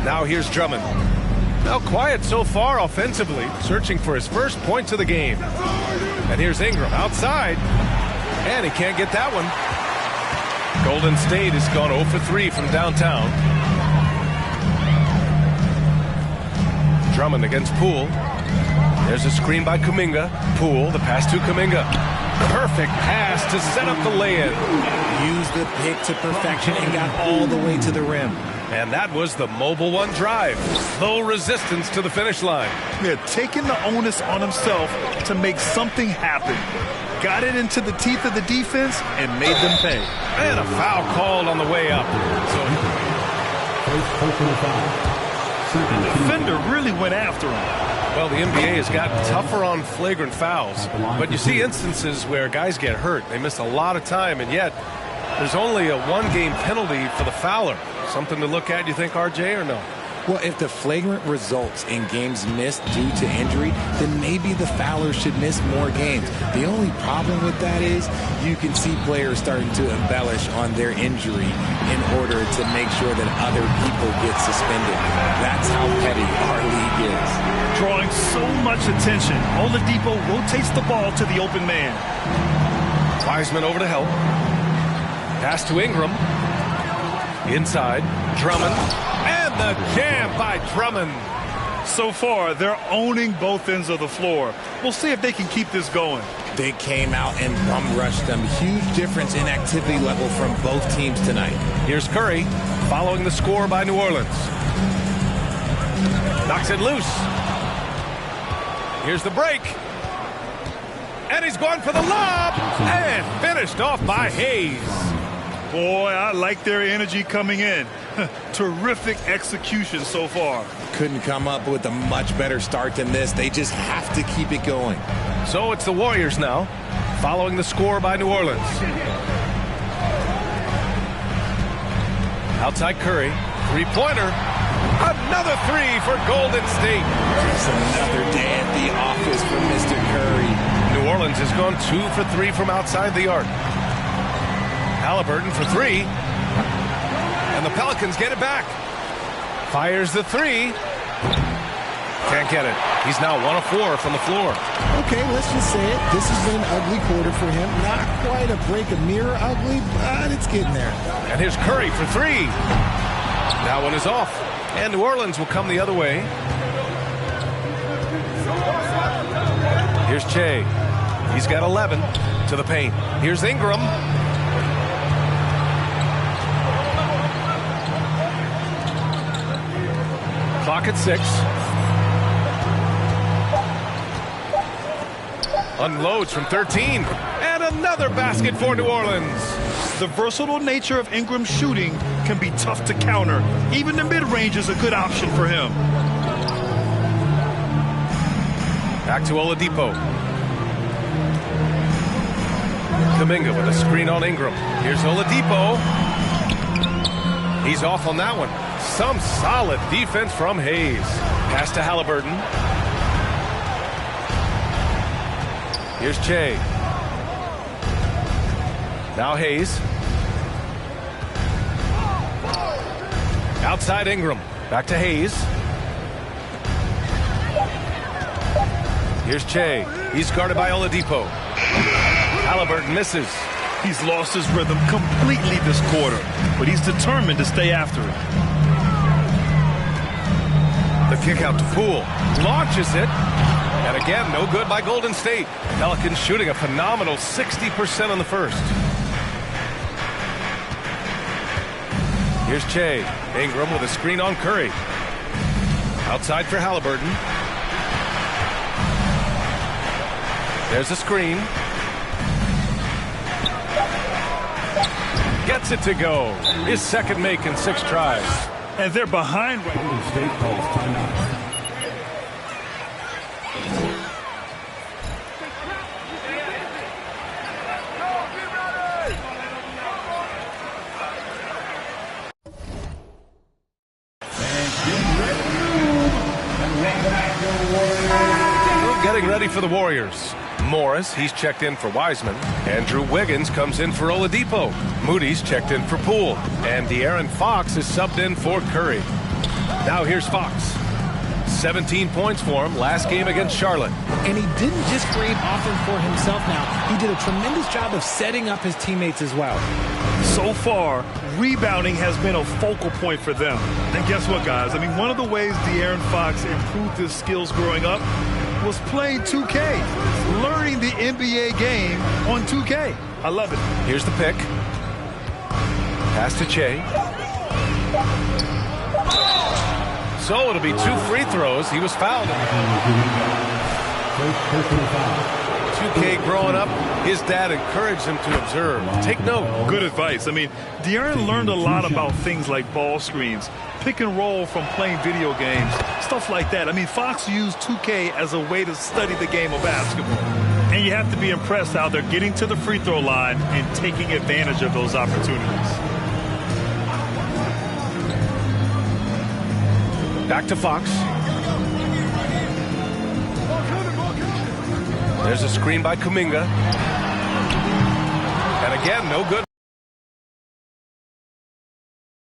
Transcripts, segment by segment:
Now here's Drummond. Now quiet so far offensively, searching for his first points of the game. And here's Ingram outside. And he can't get that one. Golden State has gone 0 for 3 from downtown. Drummond against Poole. There's a screen by Kuminga. Poole, the pass to Kuminga. Perfect pass to set up the lay-in. Used the pick to perfection and got all the way to the rim. And that was the Mobile One drive. Low resistance to the finish line. Yeah, taking the onus on himself to make something happen. Got it into the teeth of the defense and made them pay. And a foul called on the way up. The defender really went after him. Well, the NBA has gotten tougher on flagrant fouls. But you see instances where guys get hurt. They miss a lot of time, and yet there's only a one-game penalty for the fouler. Something to look at, you think, RJ, or no? Well, if the flagrant results in games missed due to injury, then maybe the fouler should miss more games. The only problem with that is you can see players starting to embellish on their injury in order to make sure that other people get suspended. That's how petty our league is. Drawing so much attention, Oladipo rotates the ball to the open man. Wiseman over to help. Pass to Ingram. Inside, Drummond. And the jam by Drummond. So far, they're owning both ends of the floor. We'll see if they can keep this going. They came out and bum-rushed them. Huge difference in activity level from both teams tonight. Here's Curry, following the score by New Orleans. Knocks it loose. Here's the break. And he's going for the lob. And finished off by Hayes. Boy, I like their energy coming in. Terrific execution so far. Couldn't come up with a much better start than this. They just have to keep it going. So it's the Warriors now, following the score by New Orleans. Outside Curry, three-pointer. Another three for Golden State. Just another day at the office for Mr. Curry. New Orleans has gone 2 for 3 from outside the arc. Halliburton for 3. And the Pelicans get it back. Fires the 3. Can't get it. He's now 1 of 4 from the floor. Okay, let's just say it. This has been an ugly quarter for him. Not quite a break a mirror ugly, but it's getting there. And here's Curry for 3. That one is off. And New Orleans will come the other way. Here's Che. He's got 11 to the paint. Here's Ingram. Clock at 6. Unloads from 13. And another basket for New Orleans. The versatile nature of Ingram's shooting can be tough to counter. Even the mid-range is a good option for him. Back to Oladipo. Kuminga with a screen on Ingram. Here's Oladipo. He's off on that one. Some solid defense from Hayes. Pass to Halliburton. Here's Che. Now Hayes. Outside Ingram. Back to Hayes. Here's Che. He's guarded by Oladipo. Halliburton misses. He's lost his rhythm completely this quarter, but he's determined to stay after it. The kick out to Poole. Launches it. And again, no good by Golden State. Pelicans shooting a phenomenal 60% on the first. Here's Che. Ingram with a screen on Curry. Outside for Halliburton. There's a screen. Gets it to go. His second make in 6 tries. And they're behind. Golden State calls timeout. Getting ready for the Warriors. Morris, he's checked in for Wiseman. Andrew Wiggins comes in for Oladipo. Moody's checked in for Poole. And De'Aaron Fox is subbed in for Curry. Now here's Fox. 17 points for him last game against Charlotte. And he didn't just create offense for himself now. He did a tremendous job of setting up his teammates as well. So far, rebounding has been a focal point for them. And guess what, guys? I mean, one of the ways De'Aaron Fox improved his skills growing up was playing 2K, learning the NBA game on 2K. I love it. Here's the pick. Pass to Che. So it'll be 2 free throws. He was fouled. 2K growing up, his dad encouraged him to observe. Take note. Good advice. I mean, De'Aaron learned a lot about things like ball screens, pick and roll from playing video games, stuff like that. I mean, Fox used 2K as a way to study the game of basketball. And you have to be impressed how they're getting to the free throw line and taking advantage of those opportunities. Back to Fox. There's a screen by Kuminga. And again, no good.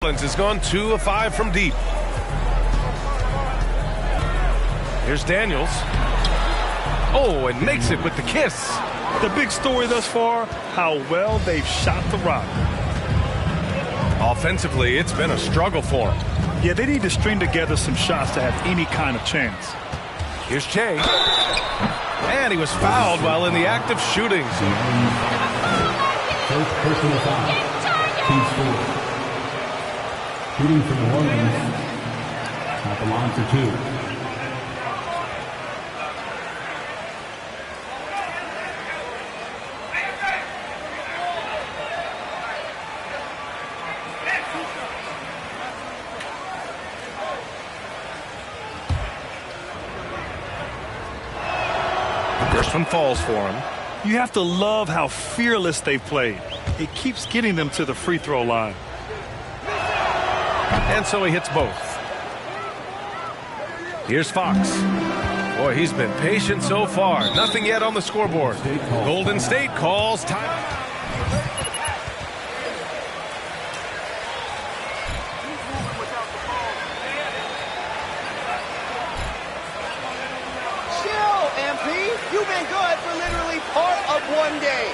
Has gone 2 of 5 from deep. Here's Daniels. Oh, and makes it with the kiss. The big story thus far, how well they've shot the rock. Offensively, it's been a struggle for them. Yeah, they need to string together some shots to have any kind of chance. Here's Che. And he was fouled while in the act of shooting. First personal foul. Team score. Shooting for New Orleans. At the line for 2. First one falls for him. You have to love how fearless they've played. It keeps getting them to the free throw line. And so he hits both. Here's Fox. Boy, he's been patient so far. Nothing yet on the scoreboard. Golden State calls time. You've been good for literally part of one day.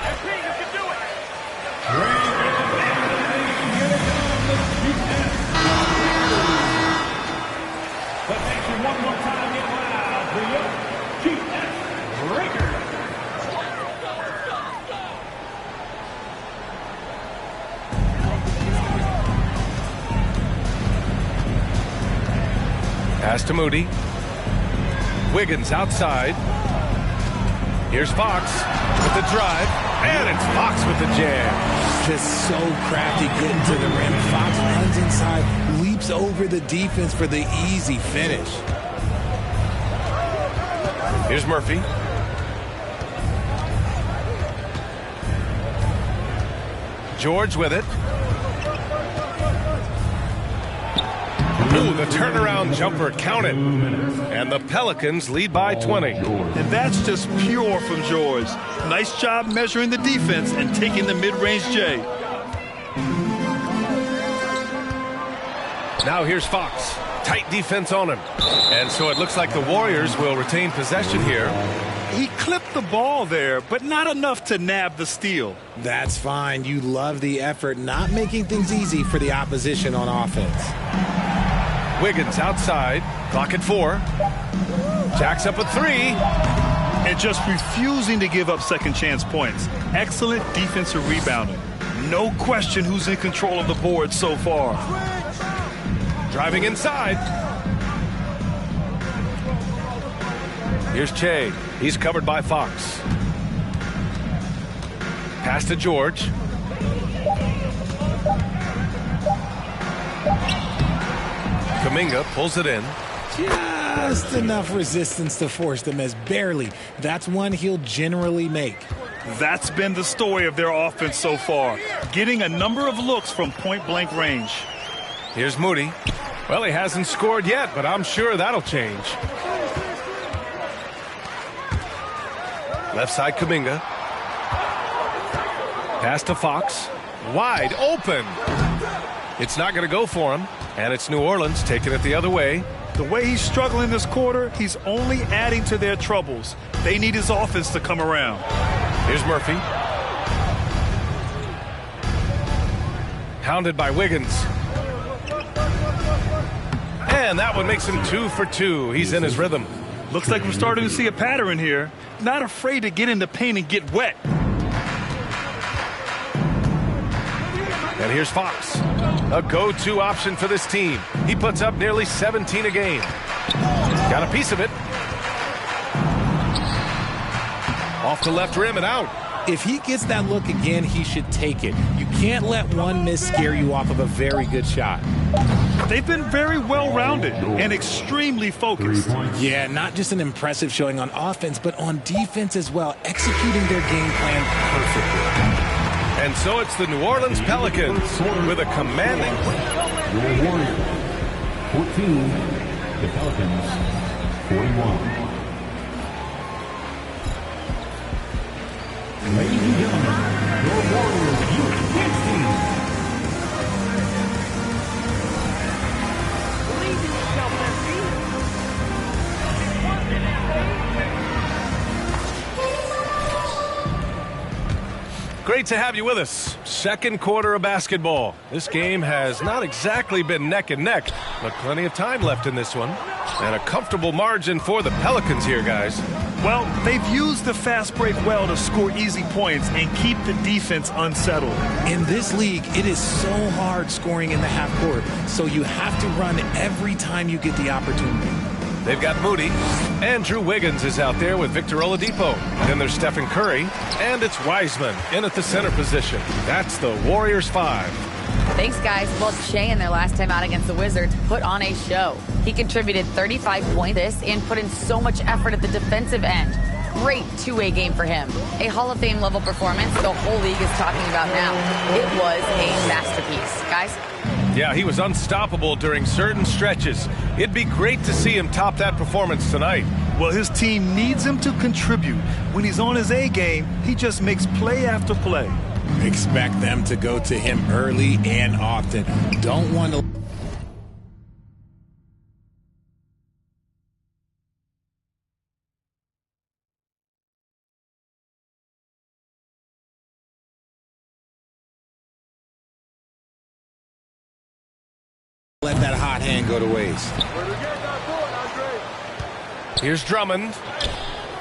MP, you can do it. But thank you one more time, get loud for your Chief Breaker. Pass to Moody. Wiggins outside. Here's Fox with the drive. And it's Fox with the jam. Just so crafty getting to the rim. Fox runs inside, leaps over the defense for the easy finish. Here's Murphy. George with it. Ooh, the turnaround jumper counted. And the Pelicans lead by 20. And that's just pure from George. Nice job measuring the defense and taking the mid-range J. Now here's Fox. Tight defense on him. And so it looks like the Warriors will retain possession here. He clipped the ball there, but not enough to nab the steal. That's fine. You love the effort, not making things easy for the opposition on offense. Wiggins outside. Clock at 4. Jacks up a 3. And just refusing to give up second chance points. Excellent defensive rebounding. No question who's in control of the board so far. Driving inside. Here's Che. He's covered by Fox. Pass to George. Kuminga pulls it in. Just enough resistance to force the miss. Barely. That's one he'll generally make. That's been the story of their offense so far. Getting a number of looks from point-blank range. Here's Moody. Well, he hasn't scored yet, but I'm sure that'll change. Left side, Kuminga. Pass to Fox. Wide open. It's not going to go for him, and it's New Orleans taking it the other way. The way he's struggling this quarter, he's only adding to their troubles. They need his offense to come around. Here's Murphy. Hounded by Wiggins. And that one makes him 2 for 2. He's in his rhythm. Looks like we're starting to see a pattern here. Not afraid to get in the paint and get wet. And here's Fox. A go-to option for this team. He puts up nearly 17 a game. Got a piece of it. Off the left rim and out. If he gets that look again, he should take it. You can't let one miss scare you off of a very good shot. They've been very well-rounded and extremely focused. Yeah, not just an impressive showing on offense, but on defense as well, executing their game plan perfectly. And so it's the New Orleans Pelicans with a commanding. Your Warriors, 14. The Pelicans, 41. Ladies and gentlemen, your Warriors Youth Dance Team. Great to have you with us. Second quarter of basketball. This game has not exactly been neck and neck, but plenty of time left in this one. And a comfortable margin for the Pelicans here, guys. Well, they've used the fast break well to score easy points and keep the defense unsettled. In this league, it is so hard scoring in the half court, so you have to run every time you get the opportunity. They've got Moody. Andrew Wiggins is out there with Victor Oladipo. Then there's Stephen Curry. And it's Wiseman in at the center position. That's the Warriors 5. Thanks, guys. Well, Shea in their last time out against the Wizards put on a show. He contributed 35 points and put in so much effort at the defensive end. Great two-way game for him. A Hall of Fame level performance the whole league is talking about now. It was a masterpiece. Guys? Yeah, he was unstoppable during certain stretches. It'd be great to see him top that performance tonight. Well, his team needs him to contribute. When he's on his A game, he just makes play after play. Expect them to go to him early and often. Don't want to... let that hot hand go to waste. Here's Drummond.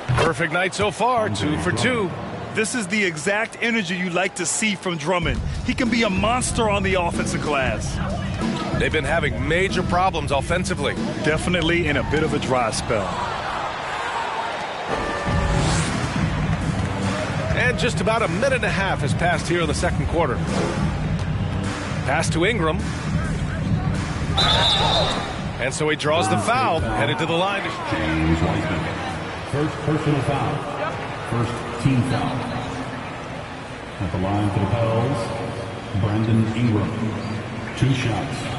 Perfect night so far, 2 for 2. This is the exact energy you like to see from Drummond. He can be a monster on the offensive glass. They've been having major problems offensively. Definitely in a bit of a dry spell. And just about a minute and a half has passed here in the second quarter. Pass to Ingram. And so he draws the foul, headed to the line. James Wiseman. First personal foul. First team foul. At the line for the Pels, Brandon Ingram. 2 shots.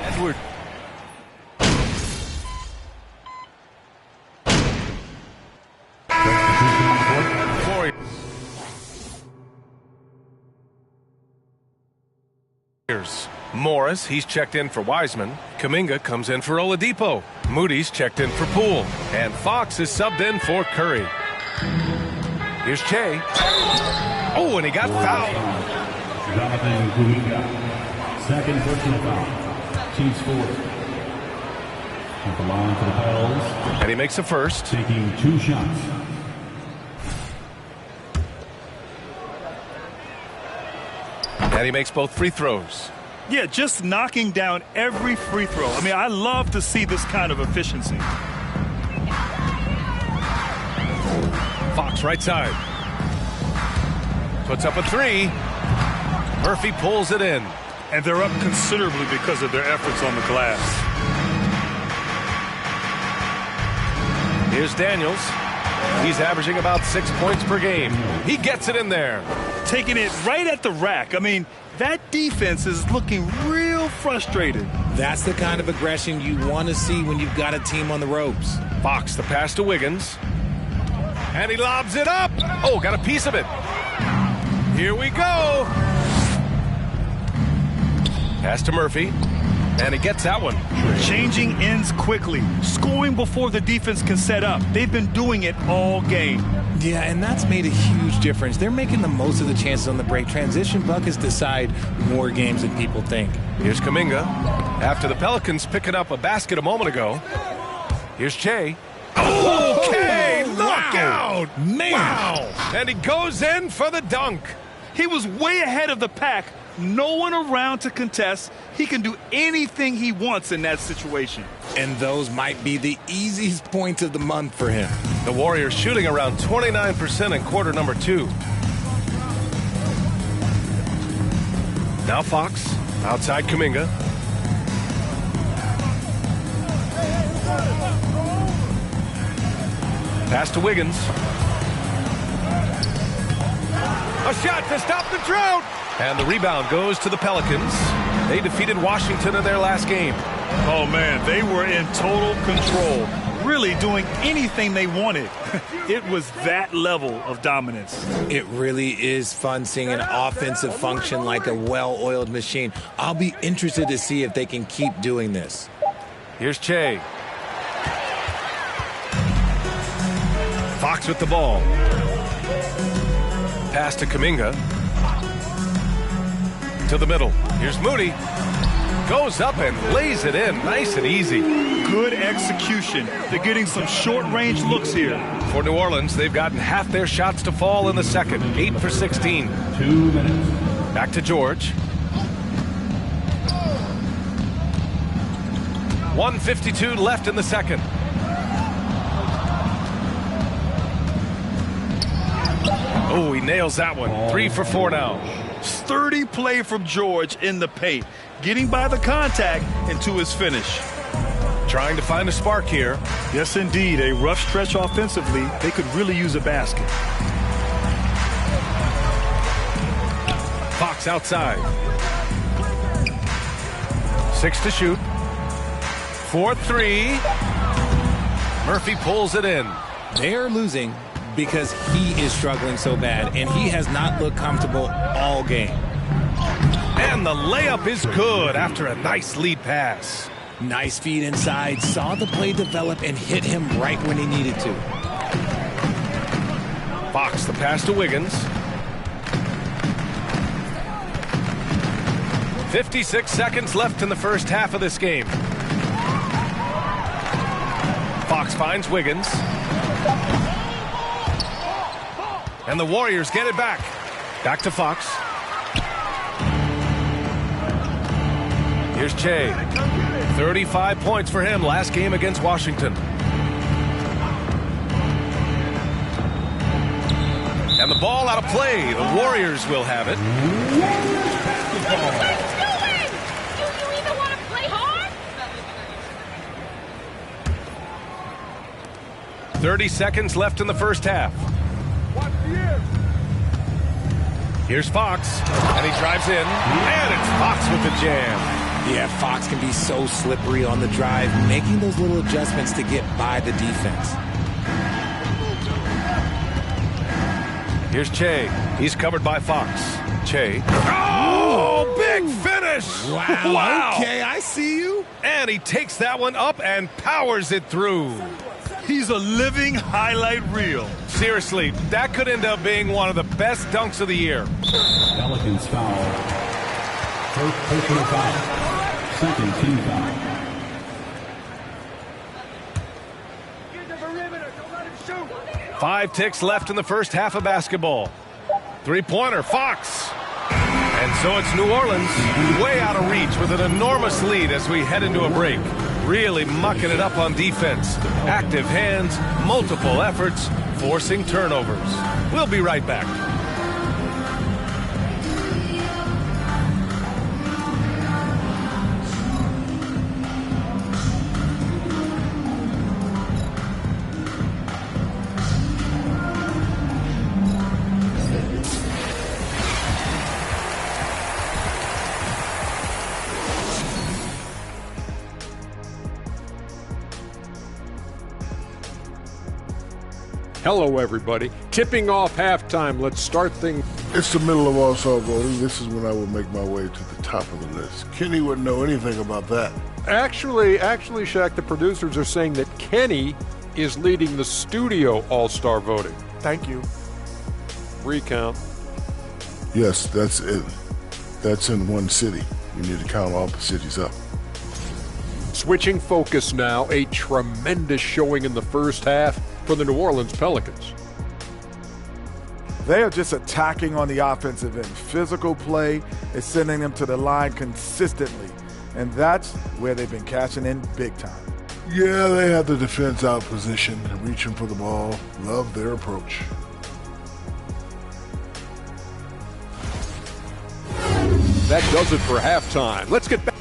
Edward. Morris, he's checked in for Wiseman. Kuminga comes in for Oladipo. Moody's checked in for Poole. And Fox is subbed in for Curry. Here's Che. Oh, and he got fouled. Jonathan Kuminga. Second personal foul. Team's 4th. At the line for the Pels. And he makes the first. Taking 2 shots. And he makes both free throws. Yeah, just knocking down every free throw. I mean, I love to see this kind of efficiency. Fox right side. Puts up a 3. Murphy pulls it in. And they're up considerably because of their efforts on the glass. Here's Daniels. He's averaging about 6 points per game. He gets it in there. Taking it right at the rack. I mean, that defense is looking real frustrated. That's the kind of aggression you want to see when you've got a team on the ropes. Fox, the pass to Wiggins. And he lobs it up. Oh, got a piece of it. Here we go. Pass to Murphy. And he gets that one. Changing ends quickly. Scoring before the defense can set up. They've been doing it all game. Yeah, and that's made a huge difference. They're making the most of the chances on the break. Transition buckets decide more games than people think. Here's Kuminga. After the Pelicans picking up a basket a moment ago. Here's Che. Okay, look out! Man. Wow! And he goes in for the dunk. He was way ahead of the pack. No one around to contest. He can do anything he wants in that situation. And those might be the easiest points of the month for him. The Warriors shooting around 29% in quarter number 2. Now Fox, outside Kuminga. Pass to Wiggins. A shot to stop the drought. And the rebound goes to the Pelicans. They defeated Washington in their last game. Oh, man, they were in total control. Really doing anything they wanted. It was that level of dominance. It really is fun seeing an offensive function like a well-oiled machine. I'll be interested to see if they can keep doing this. Here's Che. Fox with the ball. Pass to Kuminga. To the middle. Here's Moody. Goes up and lays it in. Nice and easy. Good execution. They're getting some short-range looks here. For New Orleans, they've gotten half their shots to fall in the second. 8 for 16. 2 minutes. Back to George. 1:52 left in the second. Oh, he nails that one. 3 for 4 now. Sturdy play from George in the paint. Getting by the contact and to his finish. Trying to find a spark here. Yes, indeed. A rough stretch offensively. They could really use a basket. Fox outside. 6 to shoot. 4-3. Murphy pulls it in. They are losing because he is struggling so bad, and he has not looked comfortable all game. And the layup is good after a nice lead pass. Nice feed inside, saw the play develop and hit him right when he needed to. Fox, the pass to Wiggins. 56 seconds left in the first half of this game. Fox finds Wiggins. And the Warriors get it back. Back to Fox. Here's Che. 35 points for him last game against Washington. And the ball out of play. The Warriors will have it. What are you doing? You even want to play hard? 30 seconds left in the first half. Here's Fox, and he drives in, and it's Fox with the jam. Yeah, Fox can be so slippery on the drive, making those little adjustments to get by the defense. Here's Che. He's covered by Fox. Che. Oh, big finish! Wow. Okay, I see you. And he takes that one up and powers it through. He's a living highlight reel. Seriously, that could end up being one of the best dunks of the year. Pelicans foul. First personal foul. Second team foul. 5 ticks left in the first half of basketball. Three-pointer, Fox. And so it's New Orleans way out of reach with an enormous lead as we head into a break. Really mucking it up on defense. Active hands, multiple efforts, forcing turnovers. We'll be right back. Hello, everybody. Tipping off halftime. Let's start things. It's the middle of All-Star voting. This is when I would make my way to the top of the list. Kenny wouldn't know anything about that. Actually, Shaq, the producers are saying that Kenny is leading the studio All-Star voting. Thank you. Recount. Yes, that's it. That's in one city. You need to count all the cities up. Switching focus now, a tremendous showing in the first half for the New Orleans Pelicans. They are just attacking on the offensive end. Physical play is sending them to the line consistently, and that's where they've been cashing in big time. Yeah, they have the defense out position, reaching for the ball. Love their approach. That does it for halftime. Let's get back.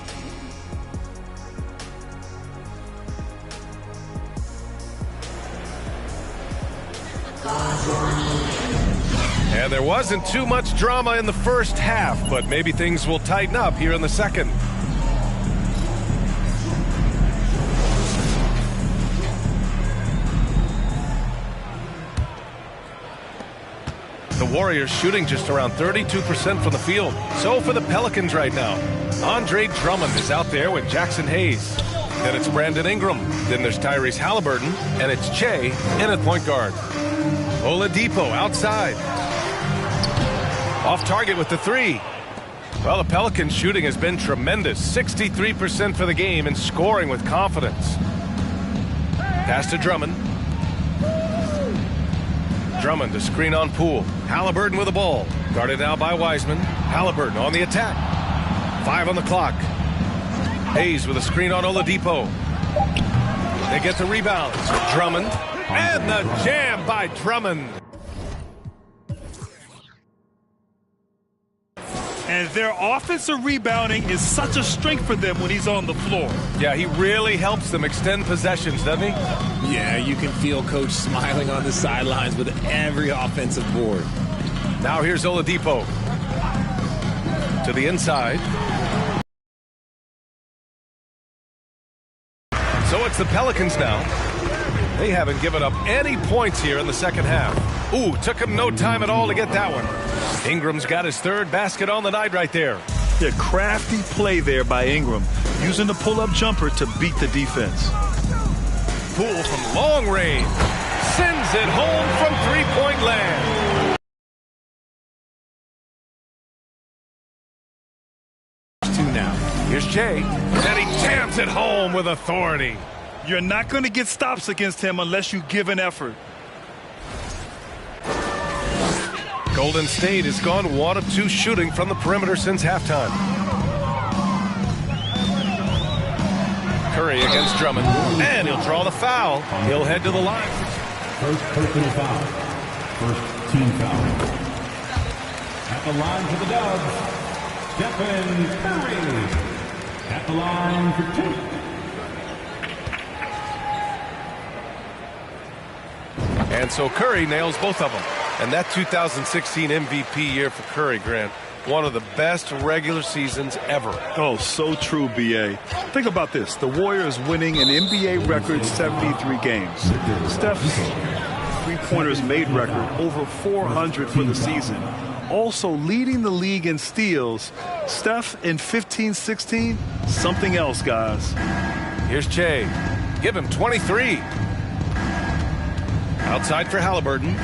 And there wasn't too much drama in the first half, but maybe things will tighten up here in the second. The Warriors shooting just around 32% from the field. So for the Pelicans right now, Andre Drummond is out there with Jackson Hayes. Then it's Brandon Ingram. Then there's Tyrese Halliburton. And it's Che in at point guard. Oladipo outside. Off target with the three. Well, the Pelicans shooting has been tremendous. 63% for the game and scoring with confidence. Pass to Drummond. Drummond to screen on Poole. Halliburton with the ball. Guarded now by Wiseman. Halliburton on the attack. 5 on the clock. Hayes with a screen on Oladipo. They get the rebound. Drummond. And the jam by Drummond. And their offensive rebounding is such a strength for them when he's on the floor. Yeah, he really helps them extend possessions, doesn't he? Yeah, you can feel Coach smiling on the sidelines with every offensive board. Now here's Oladipo. To the inside. So it's the Pelicans now. They haven't given up any points here in the second half. Ooh, took him no time at all to get that one. Ingram's got his third basket on the night right there. Yeah, crafty play there by Ingram, using the pull-up jumper to beat the defense. Poole from long range. Sends it home from three-point land. Two now. Here's Che. And he jams it home with authority. You're not going to get stops against him unless you give an effort. Golden State has gone 1 of 2 shooting from the perimeter since halftime. Curry against Drummond. And he'll draw the foul. He'll head to the line. First personal foul. First team foul. At the line for the Dubs, Stephen Curry. At the line for 2. And so Curry nails both of them. And that 2016 MVP year for Curry, Grant, one of the best regular seasons ever. Oh, so true, B.A. Think about this. The Warriors winning an NBA record 73 games. Steph's three-pointers made record, over 400 for the season. Also leading the league in steals. Steph in 15-16, something else, guys. Here's Che. Give him 23. Outside for Halliburton.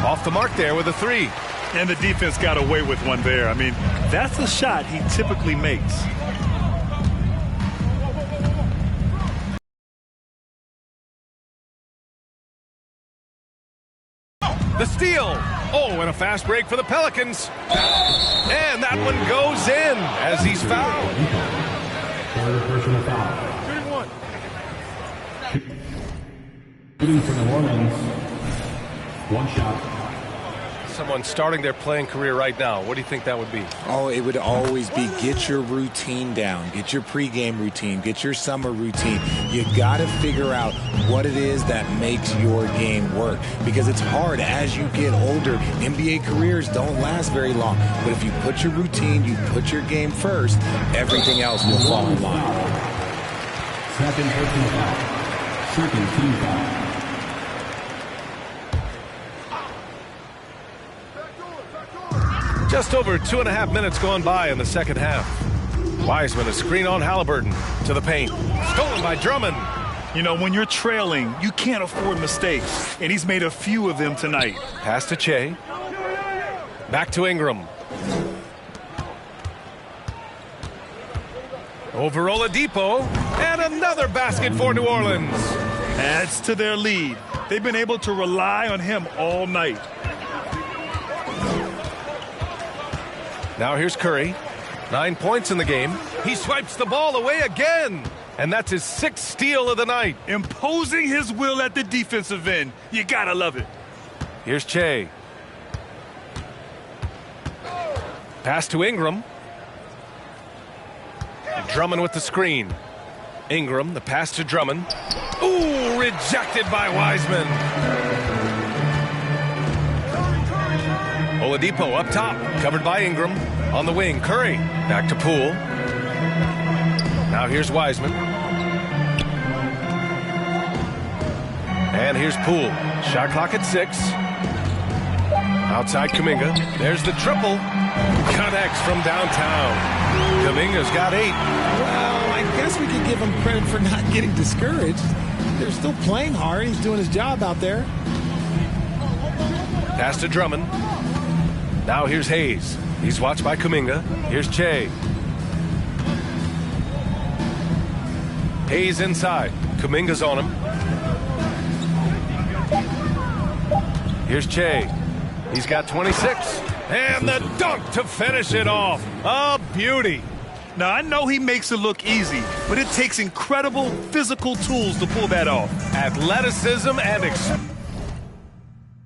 Off the mark there with a 3. And the defense got away with one there. I mean, that's a shot he typically makes. The steal. Oh, and a fast break for the Pelicans. And that one goes in as he's fouled. Third personal foul. 31. Shooting for New Orleans. One shot. Someone starting their playing career right now, what do you think that would be? Oh, it would always be get your routine down, get your pregame routine, get your summer routine. You got to figure out what it is that makes your game work, because it's hard as you get older. NBA careers don't last very long, but if you put your routine, you put your game first, everything else will fall in line. Second personal foul. Second team foul. Just over 2.5 minutes gone by in the second half. Wiseman, a screen on Halliburton to the paint. Stolen by Drummond. You know, when you're trailing, you can't afford mistakes, and he's made a few of them tonight. Pass to Che. Back to Ingram. Over Oladipo, and another basket for New Orleans. Adds to their lead. They've been able to rely on him all night. Now here's Curry. 9 points in the game. He swipes the ball away again. And that's his 6th steal of the night. Imposing his will at the defensive end. You gotta love it. Here's Che. Pass to Ingram. Drummond with the screen. Ingram, the pass to Drummond. Ooh, rejected by Wiseman. Oladipo up top, covered by Ingram. On the wing, Curry. Back to Poole. Now here's Wiseman. And here's Poole. Shot clock at 6. Outside Kuminga. There's the triple. Connects from downtown. Kuminga's got 8. Well, I guess we could give him credit for not getting discouraged. They're still playing hard. He's doing his job out there. Pass to Drummond. Now here's Hayes. He's watched by Kuminga. Here's Che. Hayes inside. Kuminga's on him. Here's Che. He's got 26. And the dunk to finish it off. A beauty. Now, I know he makes it look easy, but it takes incredible physical tools to pull that off. Athleticism and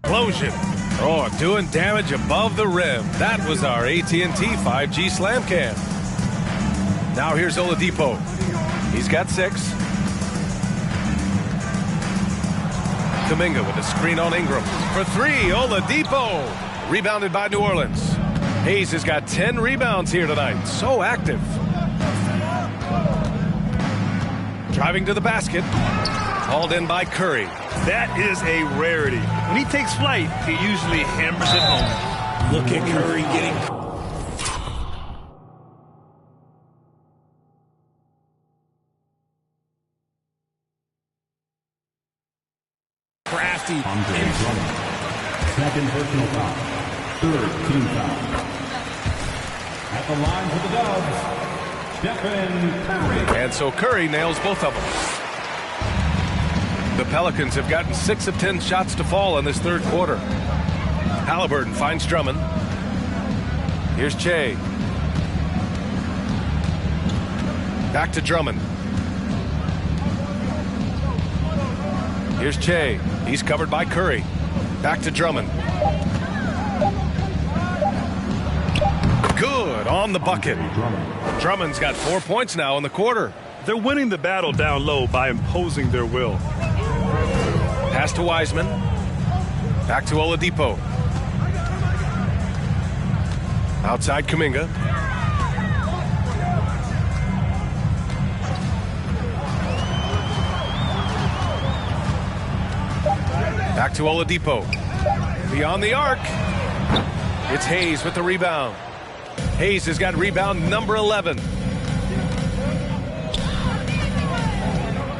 explosion. Oh, doing damage above the rim. That was our AT&T 5G Slam Cam. Now here's Oladipo. He's got 6. Kuminga with a screen on Ingram. For 3, Oladipo. Rebounded by New Orleans. Hayes has got 10 rebounds here tonight. So active. Driving to the basket. Hauled in by Curry. That is a rarity. When he takes flight, he usually hammers it home. Look at Curry getting crafty. Second personal foul. Third team foul. At the line for the Dubs, Stephen Curry. And so Curry nails both of them. The Pelicans have gotten 6 of 10 shots to fall in this third quarter. Halliburton finds Drummond. Here's Che. Back to Drummond. Here's Che. He's covered by Curry. Back to Drummond. Good on the bucket. Drummond's got 4 points now in the quarter. They're winning the battle down low by imposing their will. Pass to Wiseman. Back to Oladipo. Outside Kuminga. Back to Oladipo. Beyond the arc. It's Hayes with the rebound. Hayes has got rebound number 11.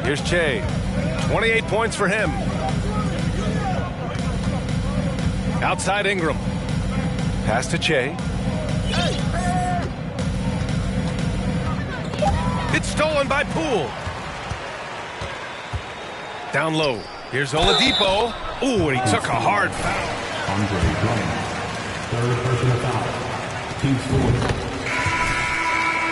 Here's Che. 28 points for him. Outside Ingram. Pass to Che. It's stolen by Poole. Down low. Here's Oladipo. Ooh, and he took a hard foul. Andre Drummond. Third personal foul. Team scored.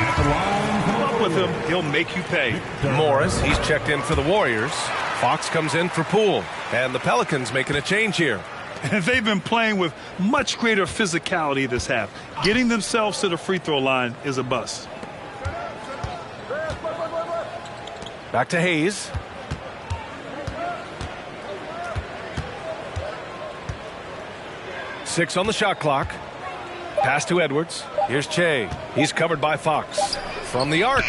At the line. Come up with him. He'll make you pay. Morris, he's checked in for the Warriors. Fox comes in for Poole. And the Pelicans making a change here. And they've been playing with much greater physicality this half. Getting themselves to the free throw line is a bust. Back to Hayes. Six on the shot clock. Pass to Edwards. Here's Che. He's covered by Fox. From the arc.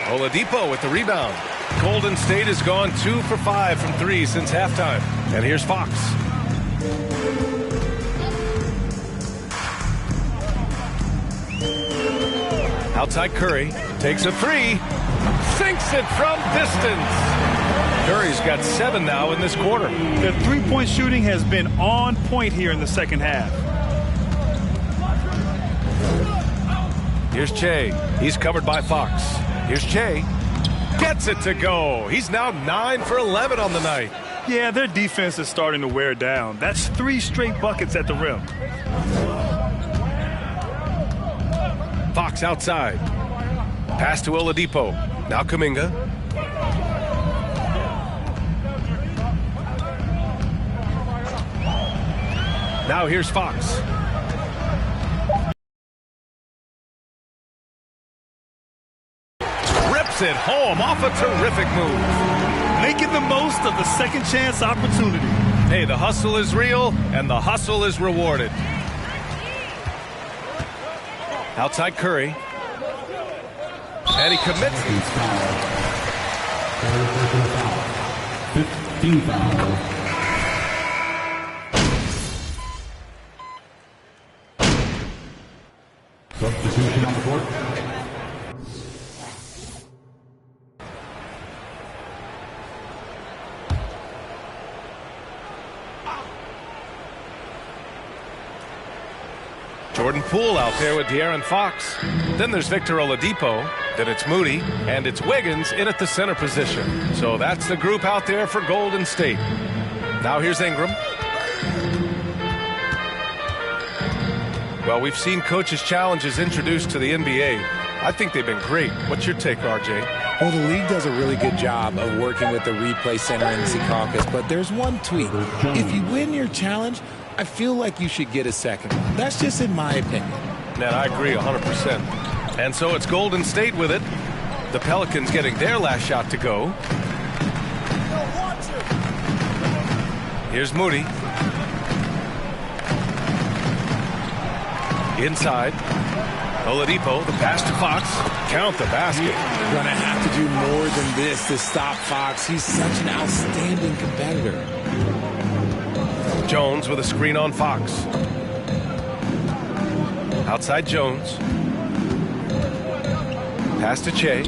Oladipo with the rebound. Golden State has gone 2 for 5 from 3 since halftime. And here's Fox. Outside Curry. Takes a three. Sinks it from distance. Curry's got 7 now in this quarter. The three-point shooting has been on point here in the second half. Here's Che. He's covered by Fox. Here's Che. Gets it to go. He's now 9 for 11 on the night. Yeah, their defense is starting to wear down. That's 3 straight buckets at the rim. Fox outside. Pass to Oladipo. Now Kuminga. Now here's Fox. Rips it home off a terrific move. Making the most of the second chance opportunity. Hey, the hustle is real and the hustle is rewarded. Outside Curry. And he commits. 15 fouls. Substitution on the court. Jordan Poole out there with De'Aaron Fox. Then there's Victor Oladipo. Then it's Moody. And it's Wiggins in at the center position. So that's the group out there for Golden State. Now here's Ingram. Well, we've seen coaches' challenges introduced to the NBA. I think they've been great. What's your take, RJ? Well, the league does a really good job of working with the replay center in Secaucus, but there's one tweak. If you win your challenge, I feel like you should get a second one. That's just in my opinion. And I agree 100%. And so it's Golden State with it. The Pelicans getting their last shot to go. Here's Moody. Inside. Oladipo, the pass to Fox. Count the basket. You're going to have to do more than this to stop Fox. He's such an outstanding competitor. Jones with a screen on Fox. Outside Jones. Pass to Che.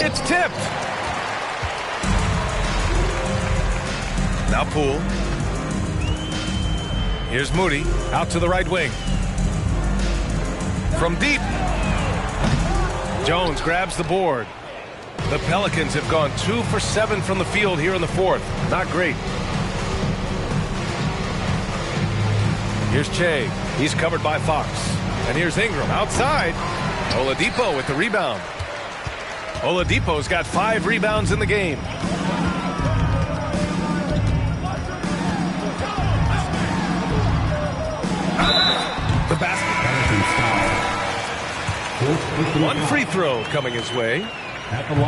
It's tipped. Now Poole. Here's Moody out to the right wing. From deep. Jones grabs the board. The Pelicans have gone 2 for 7 from the field here in the fourth. Not great. Here's Che. He's covered by Fox. And here's Ingram outside. Oladipo with the rebound. Oladipo's got 5 rebounds in the game. The basket. One free throw coming his way.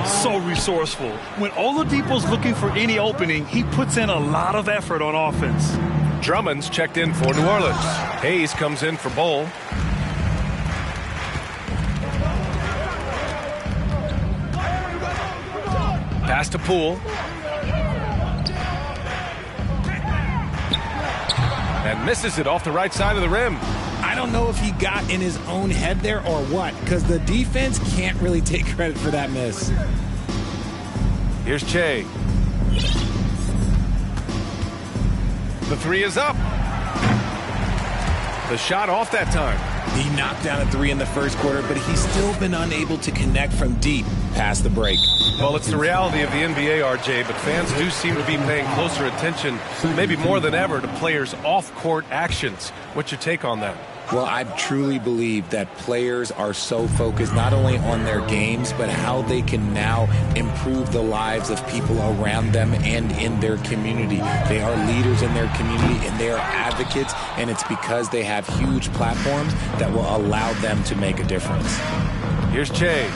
So resourceful. When Oladipo's looking for any opening, he puts in a lot of effort on offense. Drummond's checked in for New Orleans. Hayes comes in for Bol. Pass to Poole. And misses it off the right side of the rim. I don't know if he got in his own head there or what, because the defense can't really take credit for that miss. Here's Che. The three is up. The shot off that time. He knocked down a 3 in the first quarter, but he's still been unable to connect from deep past the break. Well, it's the reality of the NBA, RJ, but fans do seem to be paying closer attention, maybe more than ever, to players' off-court actions. What's your take on that? Well, I truly believe that players are so focused not only on their games, but how they can now improve the lives of people around them and in their community. They are leaders in their community, and they are advocates, and it's because they have huge platforms that will allow them to make a difference. Here's Che.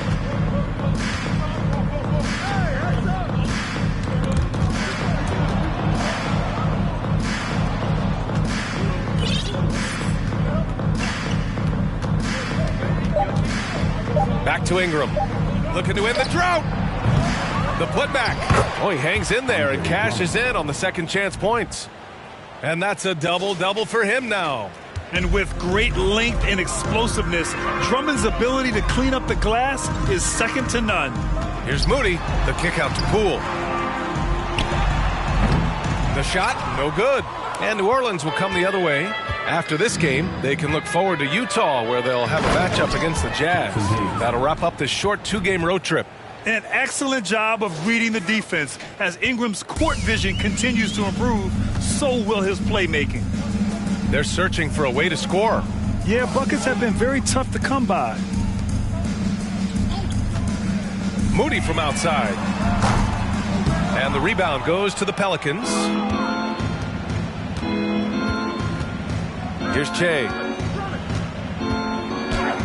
Back to Ingram. Looking to end the drought. The putback. Oh, he hangs in there and cashes in on the second chance points. And that's a double-double for him now. And with great length and explosiveness, Drummond's ability to clean up the glass is second to none. Here's Moody, the kick out to Poole. The shot, no good. And New Orleans will come the other way. After this game, they can look forward to Utah, where they'll have a matchup against the Jazz. That'll wrap up this short 2-game road trip. An excellent job of reading the defense. As Ingram's court vision continues to improve, so will his playmaking. They're searching for a way to score. Yeah, buckets have been very tough to come by. Moody from outside. And the rebound goes to the Pelicans. Here's Che.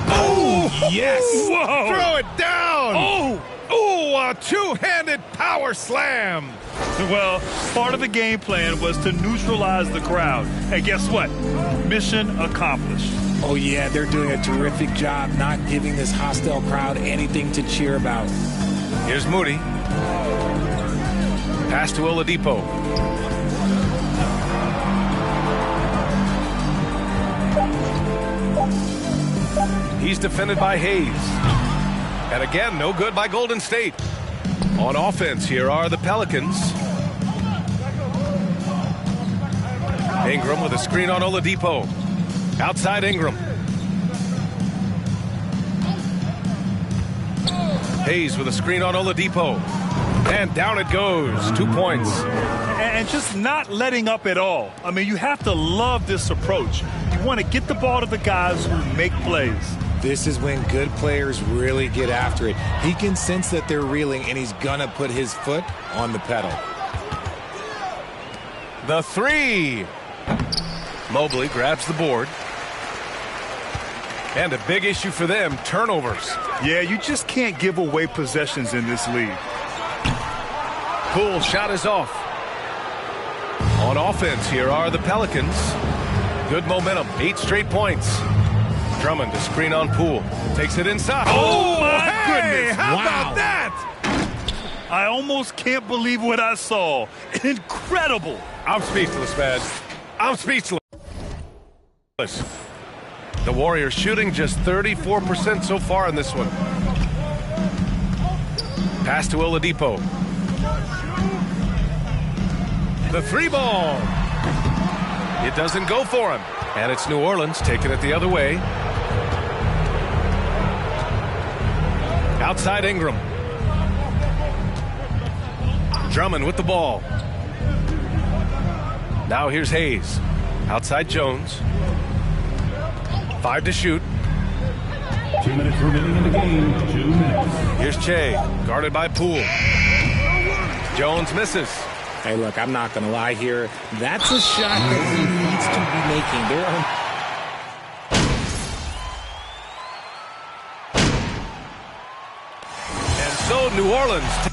Oh, yes. Whoa. Throw it down. Oh, a two-handed power slam. Well, part of the game plan was to neutralize the crowd. And guess what? Mission accomplished. Oh, yeah, they're doing a terrific job not giving this hostile crowd anything to cheer about. Here's Moody. Pass to Oladipo. He's defended by Hayes. And again, no good by Golden State. On offense, here are the Pelicans. Ingram with a screen on Oladipo. Outside Ingram. Hayes with a screen on Oladipo. And down it goes. 2 points. And just not letting up at all. I mean, you have to love this approach. You want to get the ball to the guys who make plays. This is when good players really get after it. He can sense that they're reeling, and he's going to put his foot on the pedal. The three. Mobley grabs the board. And a big issue for them, turnovers. Yeah, you just can't give away possessions in this league. Poole shot is off. On offense, here are the Pelicans. Good momentum, 8 straight points. Drummond to screen on Poole. Takes it inside. Oh, my goodness. How about that? I almost can't believe what I saw. Incredible. I'm speechless, man. I'm speechless. The Warriors shooting just 34% so far in this one. Pass to Oladipo. The three ball. It doesn't go for him. And it's New Orleans taking it the other way. Outside Ingram. Drummond with the ball. Now here's Hayes. Outside Jones. 5 to shoot. 2 minutes remaining in the game. 2 minutes. Here's Che, guarded by Poole. Jones misses. Hey, look, I'm not going to lie here. That's a shot that he needs to be making. There are... And so New Orleans...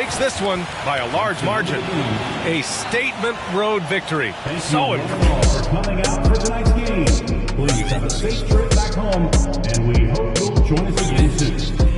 takes this one by a large margin. A statement road victory. So impressive. For coming out for tonight's game. Please have a safe trip back home, and we hope you'll join us again soon.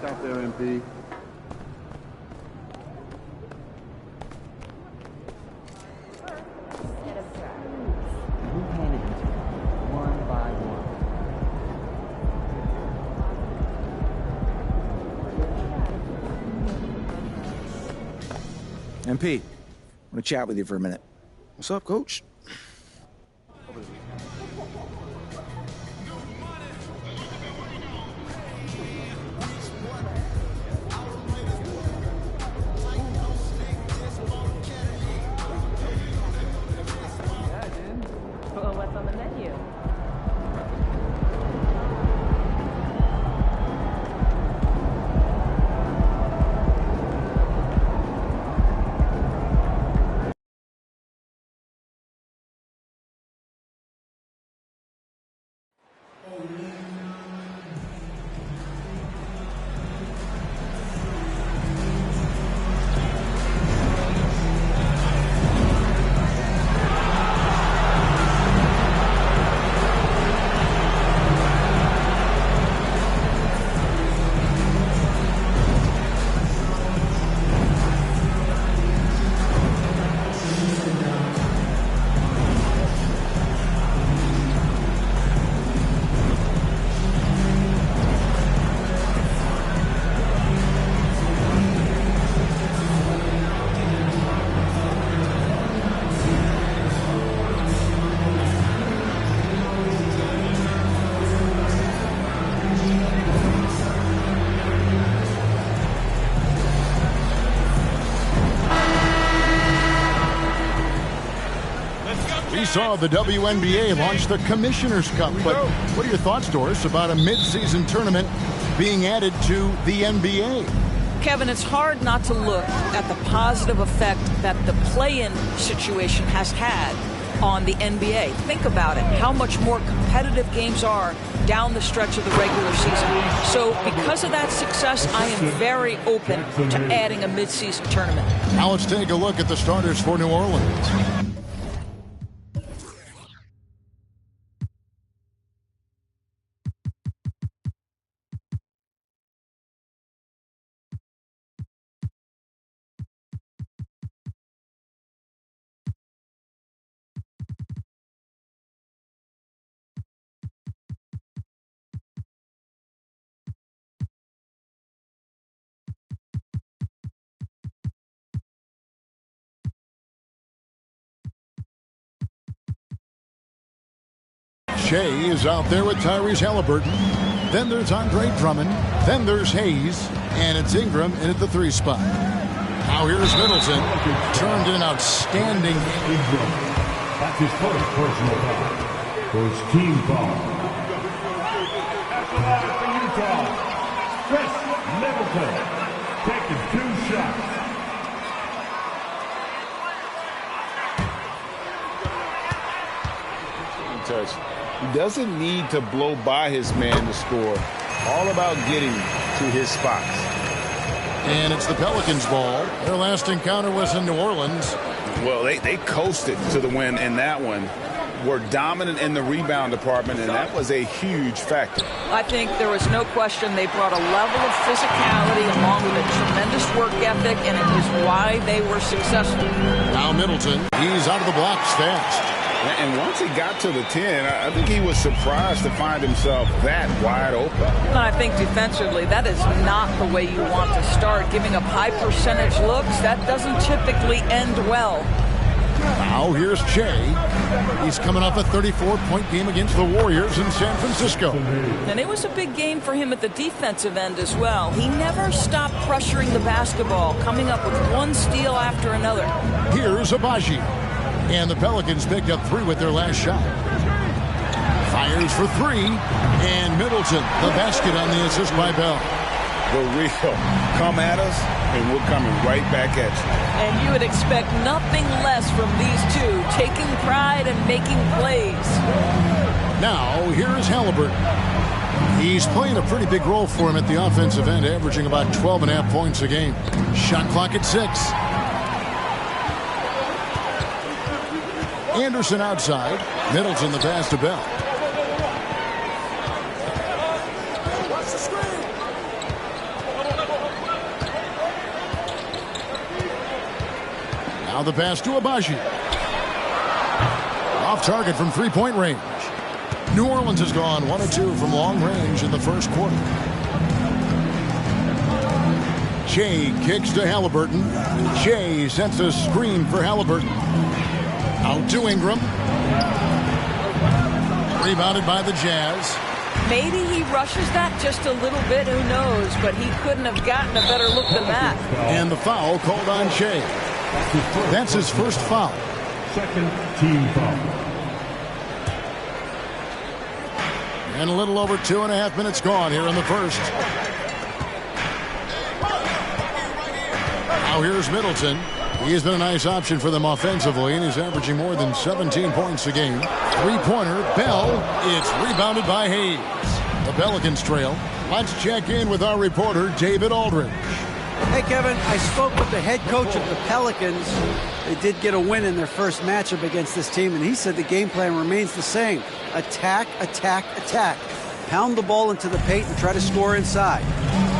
back there, MP. MP, I want to chat with you for a minute. What's up, Coach? Well, what's on the menu? We saw the WNBA launch the Commissioner's Cup, but what are your thoughts, Doris, about a mid-season tournament being added to the NBA? Kevin, it's hard not to look at the positive effect that the play-in situation has had on the NBA. Think about it, how much more competitive games are down the stretch of the regular season. So because of that success, I am very open to adding a mid-season tournament. Now let's take a look at the starters for New Orleans. Shea is out there with Tyrese Halliburton. Then there's Andre Drummond. Then there's Hayes. And it's Ingram in at the 3 spot. Now here's Middleton. Turned in outstanding. Ingram. That's his first personal foul. First team foul. That's the line for Utah. Chris Middleton. Taking 2 shots. Touch. He doesn't need to blow by his man to score. All about getting to his spots. And it's the Pelicans' ball. Their last encounter was in New Orleans. Well, they coasted to the win in that one. Were dominant in the rebound department, and that was a huge factor. I think there was no question they brought a level of physicality along with a tremendous work ethic, and it was why they were successful. Now Middleton, he's out of the blocks fast. And once he got to the 10, I think he was surprised to find himself that wide open. I think defensively, that is not the way you want to start. Giving up high percentage looks, that doesn't typically end well. Now here's Shea. He's coming off a 34-point game against the Warriors in San Francisco. And it was a big game for him at the defensive end as well. He never stopped pressuring the basketball, coming up with one steal after another. Here's Abaji. And the Pelicans picked up 3 with their last shot. Fires for 3. And Middleton, the basket on the assist by Bell. The real come at us, and we're coming right back at you. And you would expect nothing less from these two, taking pride and making plays. Now, here's Halliburton. He's playing a pretty big role for him at the offensive end, averaging about 12.5 points a game. Shot clock at 6. Anderson outside. Middleton the pass to Bell. Now the pass to Abaji. Off target from three-point range. New Orleans has gone 1 of 2 from long range in the first quarter. Shea kicks to Halliburton. Shea sets a screen for Halliburton. Out to Ingram. Rebounded by the Jazz. Maybe he rushes that just a little bit, who knows, but he couldn't have gotten a better look than that. And the foul called on Shea. That's his first foul. Second team foul. And a little over 2.5 minutes gone here in the first. Now here's Middleton. He has been a nice option for them offensively, and he's averaging more than 17 points a game. Three-pointer, Bell. It's rebounded by Hayes. The Pelicans trail. Let's check in with our reporter, David Aldridge. Hey, Kevin, I spoke with the head coach of the Pelicans. They did get a win in their first matchup against this team, and he said the game plan remains the same. Attack, attack, attack. Pound the ball into the paint and try to score inside.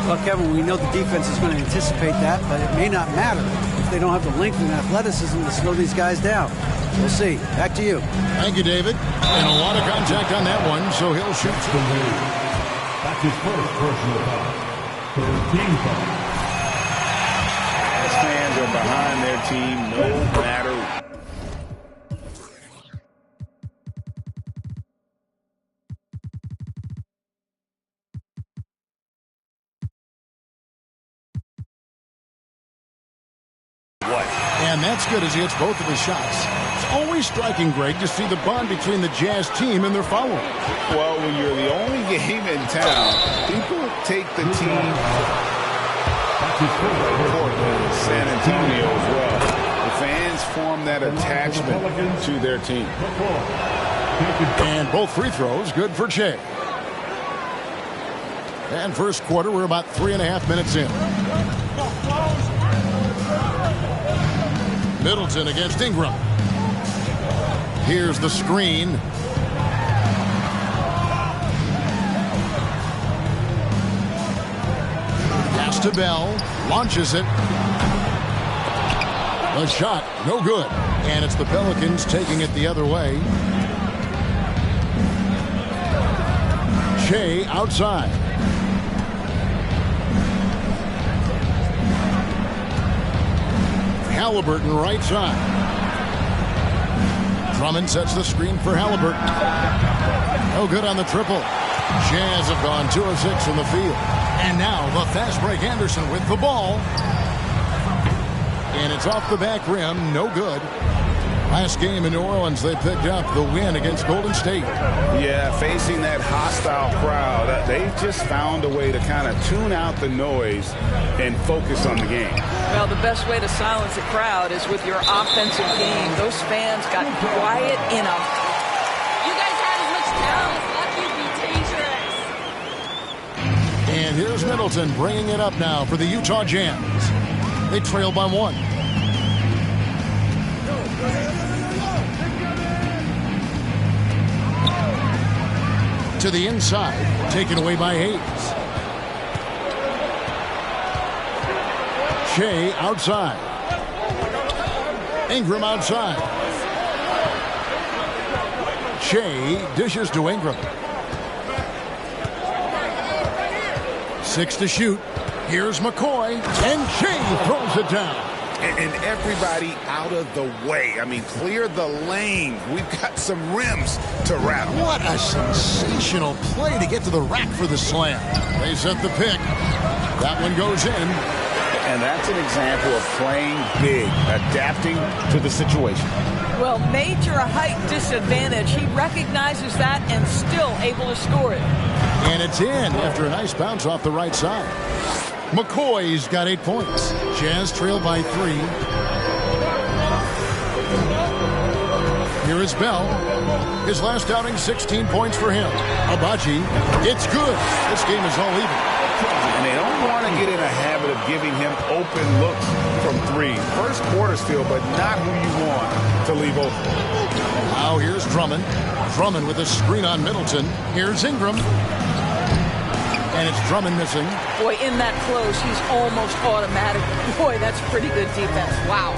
Well, Kevin, we know the defense is going to anticipate that, but it may not matter if they don't have the length and athleticism to slow these guys down. We'll see. Back to you. Thank you, David. And a lot of contact on that one, so he'll shoot. That's his first personal foul. Third team foul. As fans are behind their team no matter what. And that's good as he hits both of his shots. It's always striking, Greg, to see the bond between the Jazz team and their following. Well, when you're the only game in town, people take the team Portland, San Antonio as well. The fans form that attachment to their team. And both free throws good for Shea. And first quarter, we're about 3.5 minutes in. Middleton against Ingram. Here's the screen. Pass to Bell. Launches it. A shot. No good. And it's the Pelicans taking it the other way. Shea outside. Halliburton right side. Drummond sets the screen for Halliburton. No good on the triple. Jazz have gone 2 of 6 from the field. And now the fast break Anderson with the ball. And it's off the back rim. No good. Last game in New Orleans, they picked up the win against Golden State. Yeah, facing that hostile crowd, they just found a way to kind of tune out the noise and focus on the game. Well, the best way to silence a crowd is with your offensive game. Those fans got quiet enough. You guys have as much talent as lucky to be dangerous. And here's Middleton bringing it up now for the Utah Jazz. They trail by 1. To the inside, taken away by Hayes. Shea outside. Ingram outside. Shea dishes to Ingram. 6 to shoot. Here's McCoy, and Shea throws it down. And everybody out of the way. I mean, clear the lane. We've got some rims to rattle. What a sensational play to get to the rack for the slam. They set the pick. That one goes in. And that's an example of playing big, adapting to the situation. Well, major height disadvantage. He recognizes that and still able to score it. And it's in after a nice bounce off the right side. McCoy's got 8 points. Jazz trail by 3. Here is Bell. His last outing, 16 points for him. Abaji, it's good. This game is all even. And they don't want to get in a habit of giving him open looks from 3. First quarter still, but not who you want to leave open. Now here's Drummond. Drummond with a screen on Middleton. Here's Ingram. And it's Drummond missing. Boy, in that close, he's almost automatic. Boy, that's pretty good defense. Wow.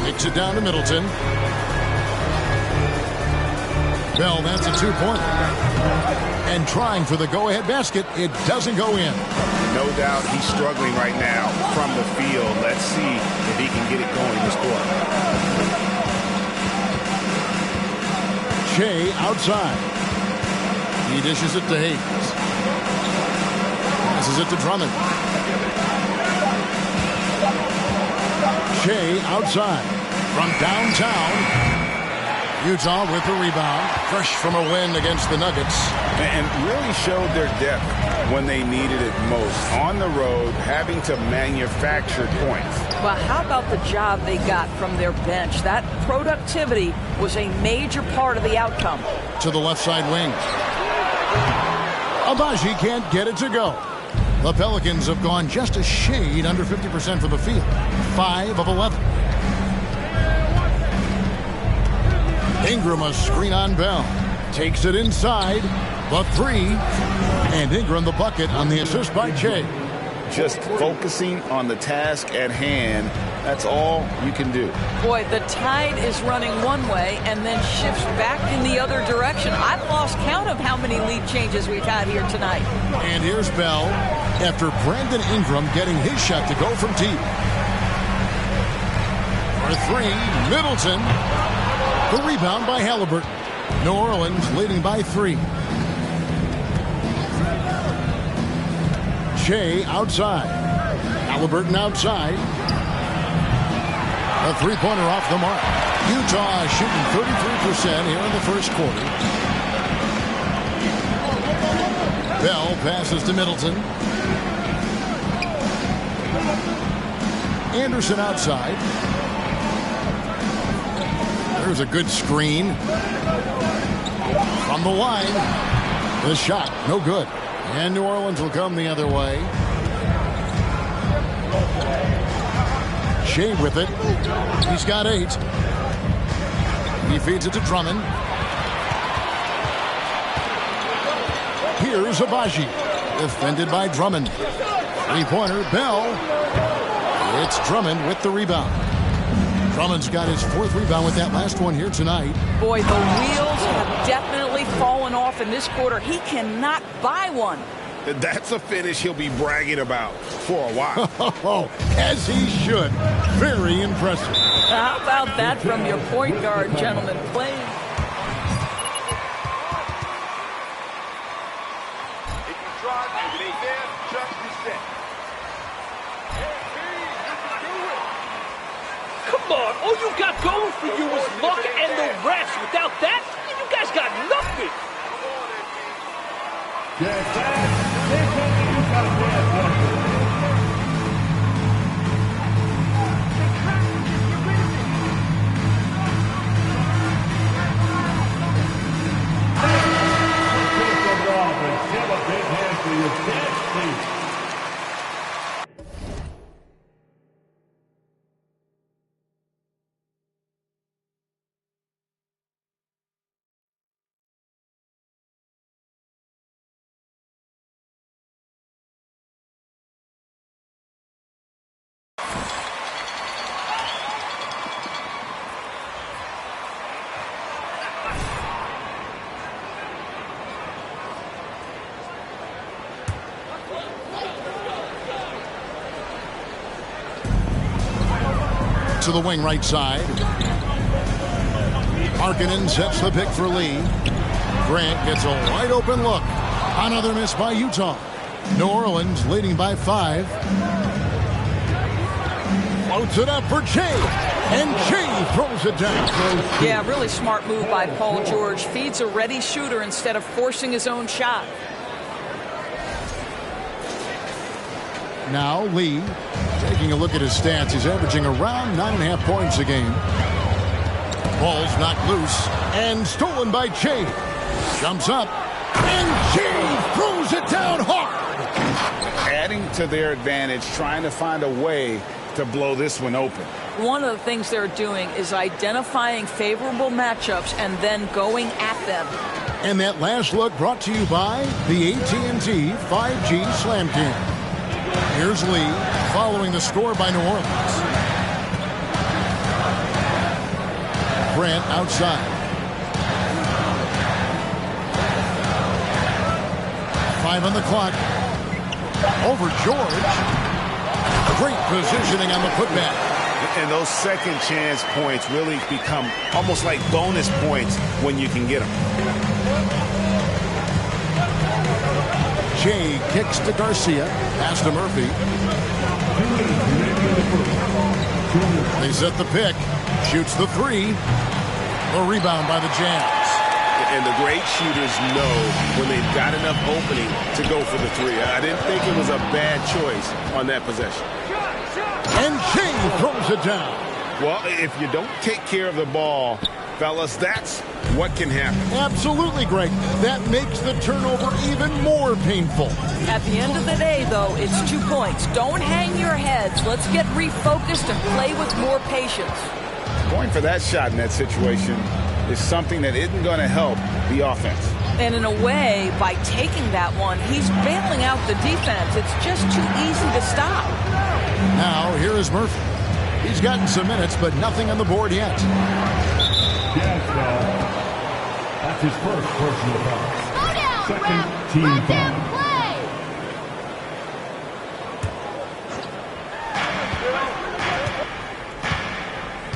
Kicks it down to Middleton. Bell, that's a two-pointer. And trying for the go-ahead basket. It doesn't go in. No doubt he's struggling right now from the field. Let's see if he can get it going this quarter. Shea outside. He dishes it to Hayes. Passes it to Drummond. Shea outside from downtown. Utah with the rebound. Fresh from a win against the Nuggets. And really showed their depth when they needed it most. On the road, having to manufacture points. Well, how about the job they got from their bench? That productivity was a major part of the outcome. To the left side wing. Abaji can't get it to go. The Pelicans have gone just a shade under 50% from the field. 5 of 11. Ingram a screen on Bell. Takes it inside. The three. And Ingram the bucket on the assist by Shea. Just focusing on the task at hand. That's all you can do. Boy, the tide is running one way and then shifts back in the other direction. I've lost count of how many lead changes we've had here tonight. And here's Bell after Brandon Ingram getting his shot to go from deep. For three, Middleton. The rebound by Halliburton. New Orleans leading by 3. Shea outside. Halliburton outside. A three-pointer off the mark. Utah shooting 33% here in the first quarter. Bell passes to Middleton. Anderson outside. There's a good screen. From the line. The shot, no good. And New Orleans will come the other way. Shea with it. He's got 8. He feeds it to Drummond. Here's Abaji. Defended by Drummond. Three-pointer, Bell. It's Drummond with the rebound. Drummond's got his 4th rebound with that last one here tonight. Boy, the wheels have definitely fallen off in this quarter. He cannot buy one. That's a finish he'll be bragging about for a while. As he should. Very impressive. How about that from your point guard, gentlemen? Playing. If you drive, if it ain't there, just reset. Come on, all you got going for you is luck and the rest. Without that, you guys got nothing. To the wing right side. Markkanen sets the pick for Lee. Grant gets a wide open look. Another miss by Utah. New Orleans leading by 5. Floats it up for Shea. And Shea throws it down. Yeah, really smart move by Paul George. Feeds a ready shooter instead of forcing his own shot. Now Lee, taking a look at his stats, he's averaging around 9.5 points a game. Ball's knocked loose and stolen by Shea. Jumps up and Shea throws it down hard. Adding to their advantage, trying to find a way to blow this one open. One of the things they're doing is identifying favorable matchups and then going at them. And that last look brought to you by the AT&T 5G Slam Cam. Here's Lee following the score by New Orleans. Grant outside. 5 on the clock. Over George. Great positioning on the putback. And those second chance points really become almost like bonus points when you can get them. Jay kicks to Garcia. Pass to Murphy. They set the pick. Shoots the 3. A rebound by the Jazz. And the great shooters know when they've got enough opening to go for the 3. I didn't think it was a bad choice on that possession. And Shea throws it down. Well, if you don't take care of the ball, fellas, that's what can happen. Absolutely, Greg. That makes the turnover even more painful. At the end of the day, though, it's 2 points. Don't hang your heads. Let's get refocused and play with more patience. Going for that shot in that situation is something that isn't going to help the offense. And in a way, by taking that one, he's bailing out the defense. It's just too easy to stop. Now, here is Murphy. He's gotten some minutes, but nothing on the board yet. That's his first personal foul. Second team foul.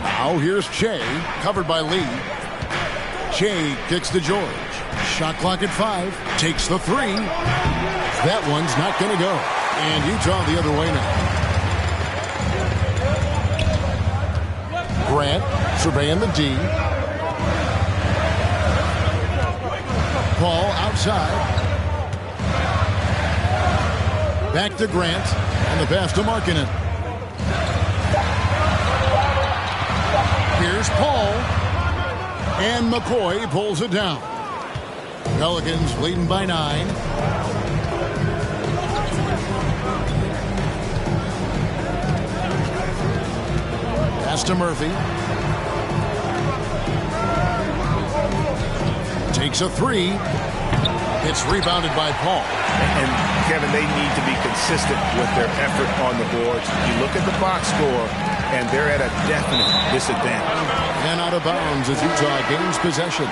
Now here's Che, covered by Lee. Che kicks to George. Shot clock at 5. Takes the 3. That one's not going to go. And Utah the other way now. Grant surveying the D. Paul outside. Back to Grant. And the pass to Markkanen. Here's Paul. And McCoy pulls it down. Pelicans leading by 9. Pass to Murphy. Takes a 3. It's rebounded by Paul. And Kevin, they need to be consistent with their effort on the boards. You look at the box score, and they're at a definite disadvantage. And out of bounds as Utah gains possession.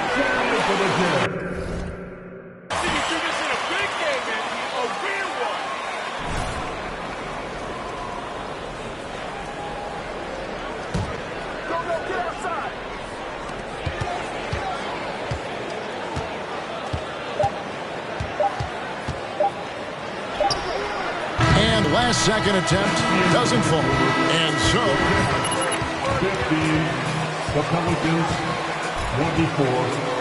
Last second attempt doesn't fall. And so 15, the Pelicans 24.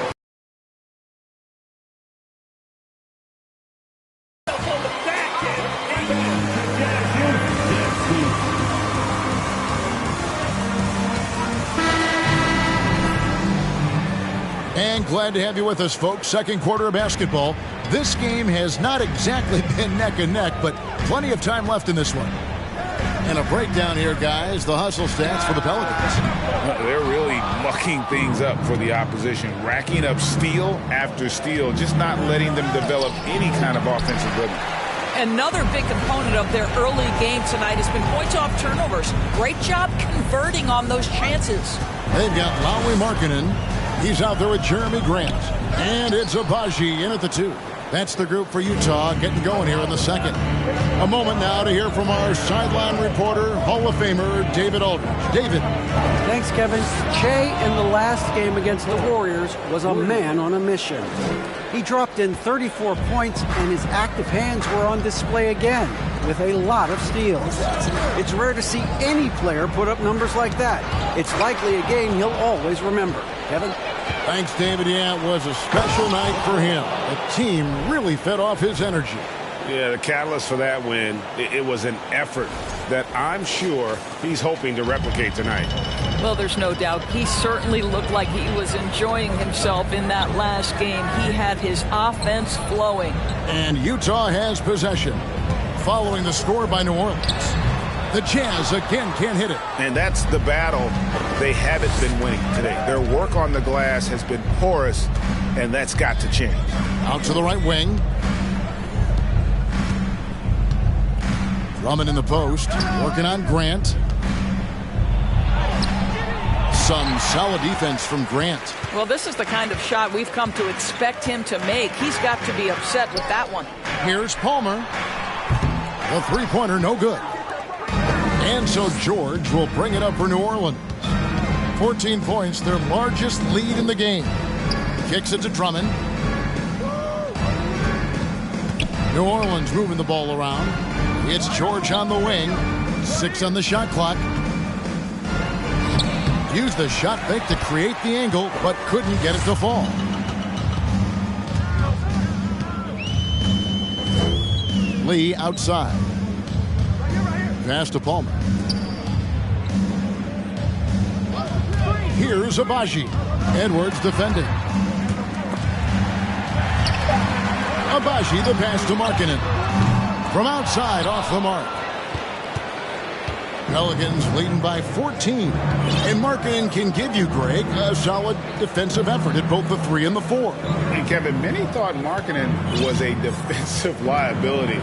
And glad to have you with us, folks. Second quarter of basketball. This game has not exactly been neck and neck, but plenty of time left in this one. And a breakdown here, guys. The hustle stats for the Pelicans. They're really mucking things up for the opposition, racking up steal after steal, just not letting them develop any kind of offensive rhythm. Another big component of their early game tonight has been points off turnovers. Great job converting on those chances. They've got Lauri Markkanen. He's out there with Jeremy Grant. And it's Abaji in at the 2. That's the group for Utah getting going here in the second. A moment now to hear from our sideline reporter, Hall of Famer, David Aldridge. David. Thanks, Kevin. Che in the last game against the Warriors was a man on a mission. He dropped in 34 points, and his active hands were on display again with a lot of steals. It's rare to see any player put up numbers like that. It's likely a game he'll always remember. Kevin? Thanks, David. Yeah, it was a special night for him. The team really fed off his energy. Yeah, the catalyst for that win, it was an effort that I'm sure he's hoping to replicate tonight. Well, there's no doubt. He certainly looked like he was enjoying himself in that last game. He had his offense flowing. And Utah has possession, following the score by New Orleans. The Jazz again can't hit it. And that's the battle they haven't been winning today. Their work on the glass has been porous, and that's got to change. Out to the right wing. Drummond in the post, working on Grant. Some solid defense from Grant. Well, this is the kind of shot we've come to expect him to make. He's got to be upset with that one. Here's Palmer. The three-pointer, no good. And so George will bring it up for New Orleans. 14 points, their largest lead in the game. Kicks it to Drummond. New Orleans moving the ball around. It's George on the wing. 6 on the shot clock. Used the shot fake to create the angle, but couldn't get it to fall. Lee outside. Pass to Palmer. Here's Abaji. Edwards defending. Abaji the pass to Markkanen. From outside off the mark. Pelicans leading by 14. And Markkanen can give you, Greg, a solid defensive effort at both the 3 and the 4. And Kevin, many thought Markkanen was a defensive liability.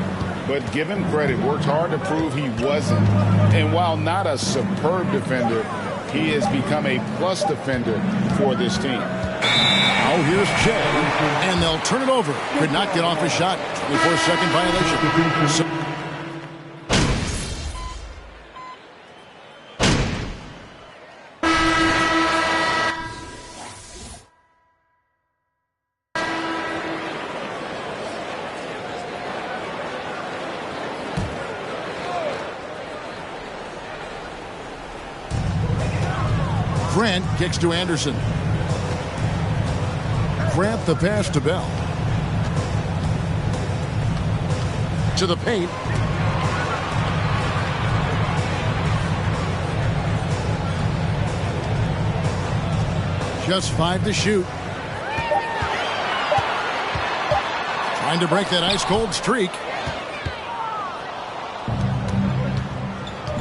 But give him credit, worked hard to prove he wasn't. And while not a superb defender, he has become a plus defender for this team. Now here's Jay, and they'll turn it over. Could not get off a shot. 24-second violation. Grant kicks to Anderson. Grant the pass to Bell. To the paint. Just 5 to shoot. Trying to break that ice-cold streak.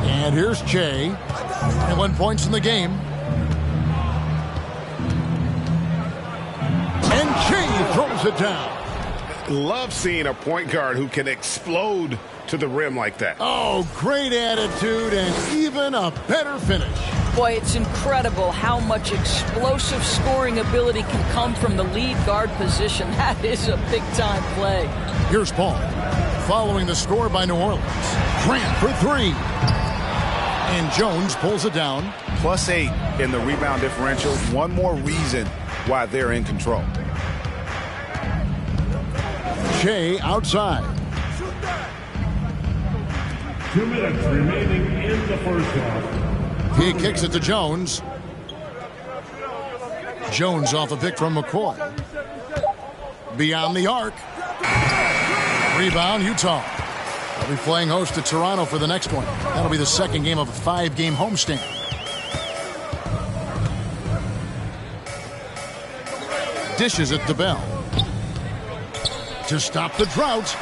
And here's Che. 21 points in the game. And Che throws it down. Love seeing a point guard who can explode to the rim like that. Oh, great attitude and even a better finish. Boy, it's incredible how much explosive scoring ability can come from the lead guard position. That is a big-time play. Here's Paul. Following the score by New Orleans. Grant for 3. And Jones pulls it down. +8 in the rebound differential. One more reason why they're in control. Shea outside. 2 minutes remaining in the first half. He kicks it to Jones. Jones off a pick from McCoy. Beyond the arc. Rebound, Utah. They'll be playing host to Toronto for the next one. That'll be the second game of a 5-game homestand. Dishes it to Bell. To stop the drought.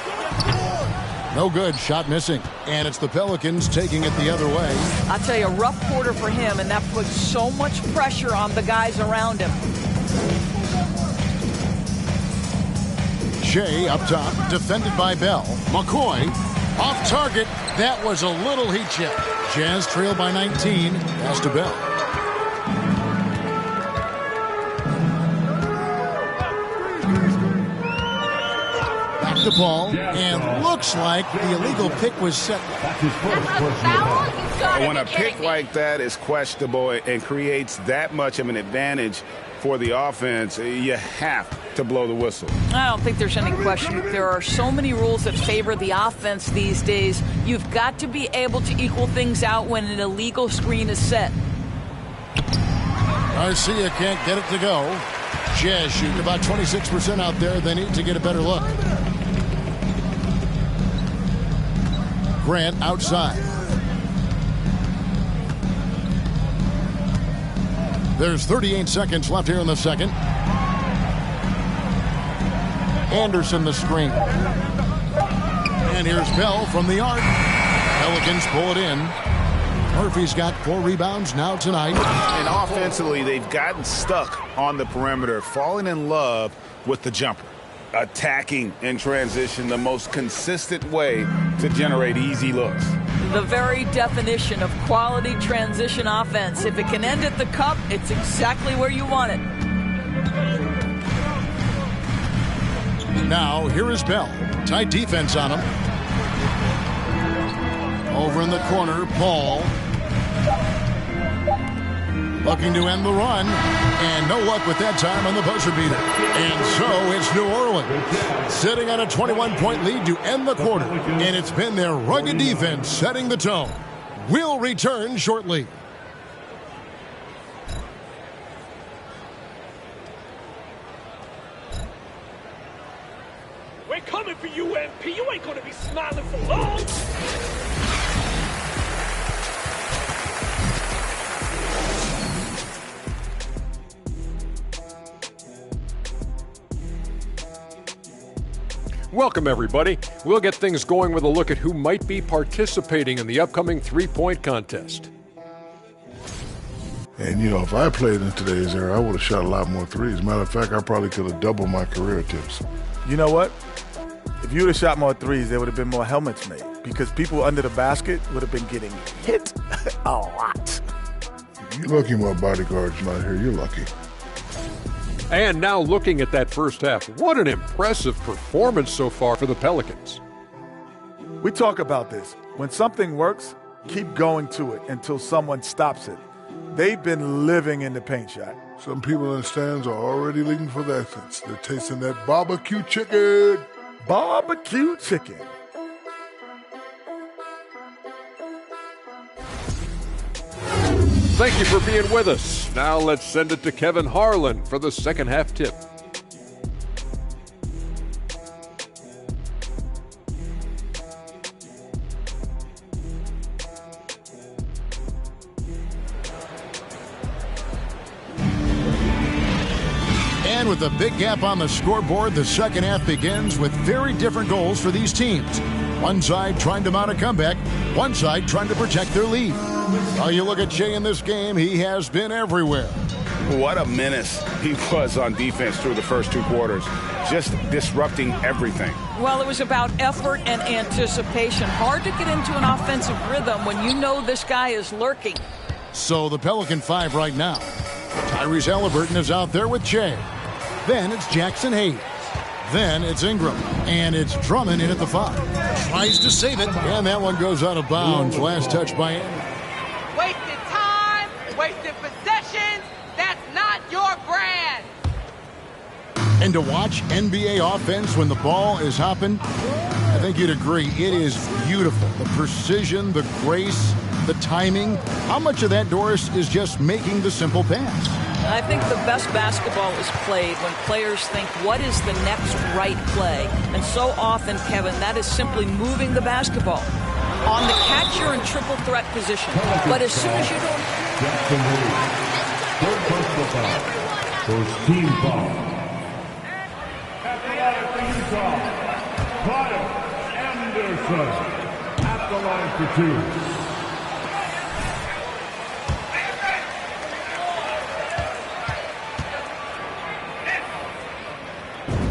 No good. Shot missing. And it's the Pelicans taking it the other way. I'll tell you, a rough quarter for him, and that puts so much pressure on the guys around him. Shea up top, defended by Bell. McCoy off target. That was a little heat check. Jazz trail by 19. Pass to Bell. Back to Paul, and looks like the illegal pick was set. When a pick like that is questionable and creates that much of an advantage for the offense, you have to blow the whistle. I don't think there's any question. There are so many rules that favor the offense these days. You've got to be able to equal things out when an illegal screen is set. Garcia can't get it to go. Jazz shooting about 26% out there. They need to get a better look. Grant outside. There's 38 seconds left here in the second. Anderson the screen. And here's Bell from the arc. Pelicans pull it in. Murphy's got 4 rebounds now tonight. And offensively, they've gotten stuck on the perimeter, falling in love with the jumper. Attacking in transition, the most consistent way to generate easy looks. The very definition of quality transition offense. If it can end at the cup, it's exactly where you want it. Now, here is Bell. Tight defense on him. Over in the corner, Paul. Looking to end the run. And no luck with that time on the buzzer beater. And so it's New Orleans sitting on a 21-point lead to end the quarter. And it's been their rugged defense setting the tone. We'll return shortly. We're coming for you, MP. You ain't gonna be smiling for long. Welcome, everybody. We'll get things going with a look at who might be participating in the upcoming three-point contest. And, if I played in today's era, I would have shot a lot more threes. Matter of fact, I probably could have doubled my career attempts. You know what? If you would have shot more threes, there would have been more helmets made because people under the basket would have been getting hit a lot. You're lucky my bodyguard's not here. You're lucky. And now looking at that first half, what an impressive performance so far for the Pelicans. We talk about this. When something works, keep going to it until someone stops it. They've been living in the paint shot. Some people in the stands are already looking for the essence. They're tasting that barbecue chicken. Barbecue chicken. Thank you for being with us. Now let's send it to Kevin Harlan for the second half tip. And with a big gap on the scoreboard, the second half begins with very different goals for these teams. One side trying to mount a comeback, one side trying to protect their lead. While you look at Shea in this game, he has been everywhere. What a menace he was on defense through the first two quarters, just disrupting everything. Well, it was about effort and anticipation. Hard to get into an offensive rhythm when you know this guy is lurking. So the Pelican 5 right now. Tyrese Halliburton is out there with Shea. Then it's Jackson Hayes. Then it's Ingram. And it's Drummond in at the 5. Tries to save it. And that one goes out of bounds. Last touch by Andy. Wasted time, wasted possessions. That's not your brand. And to watch NBA offense when the ball is hopping, I think you'd agree, it is beautiful. The precision, the grace, the timing. How much of that, Doris, is just making the simple pass? I think the best basketball is played when players think, what is the next right play? And so often, Kevin, that is simply moving the basketball. On the catch, you're in triple threat position. But as soon as you don't... Third personal foul. First team foul. At the line for Utah, Kyle Anderson. At the line for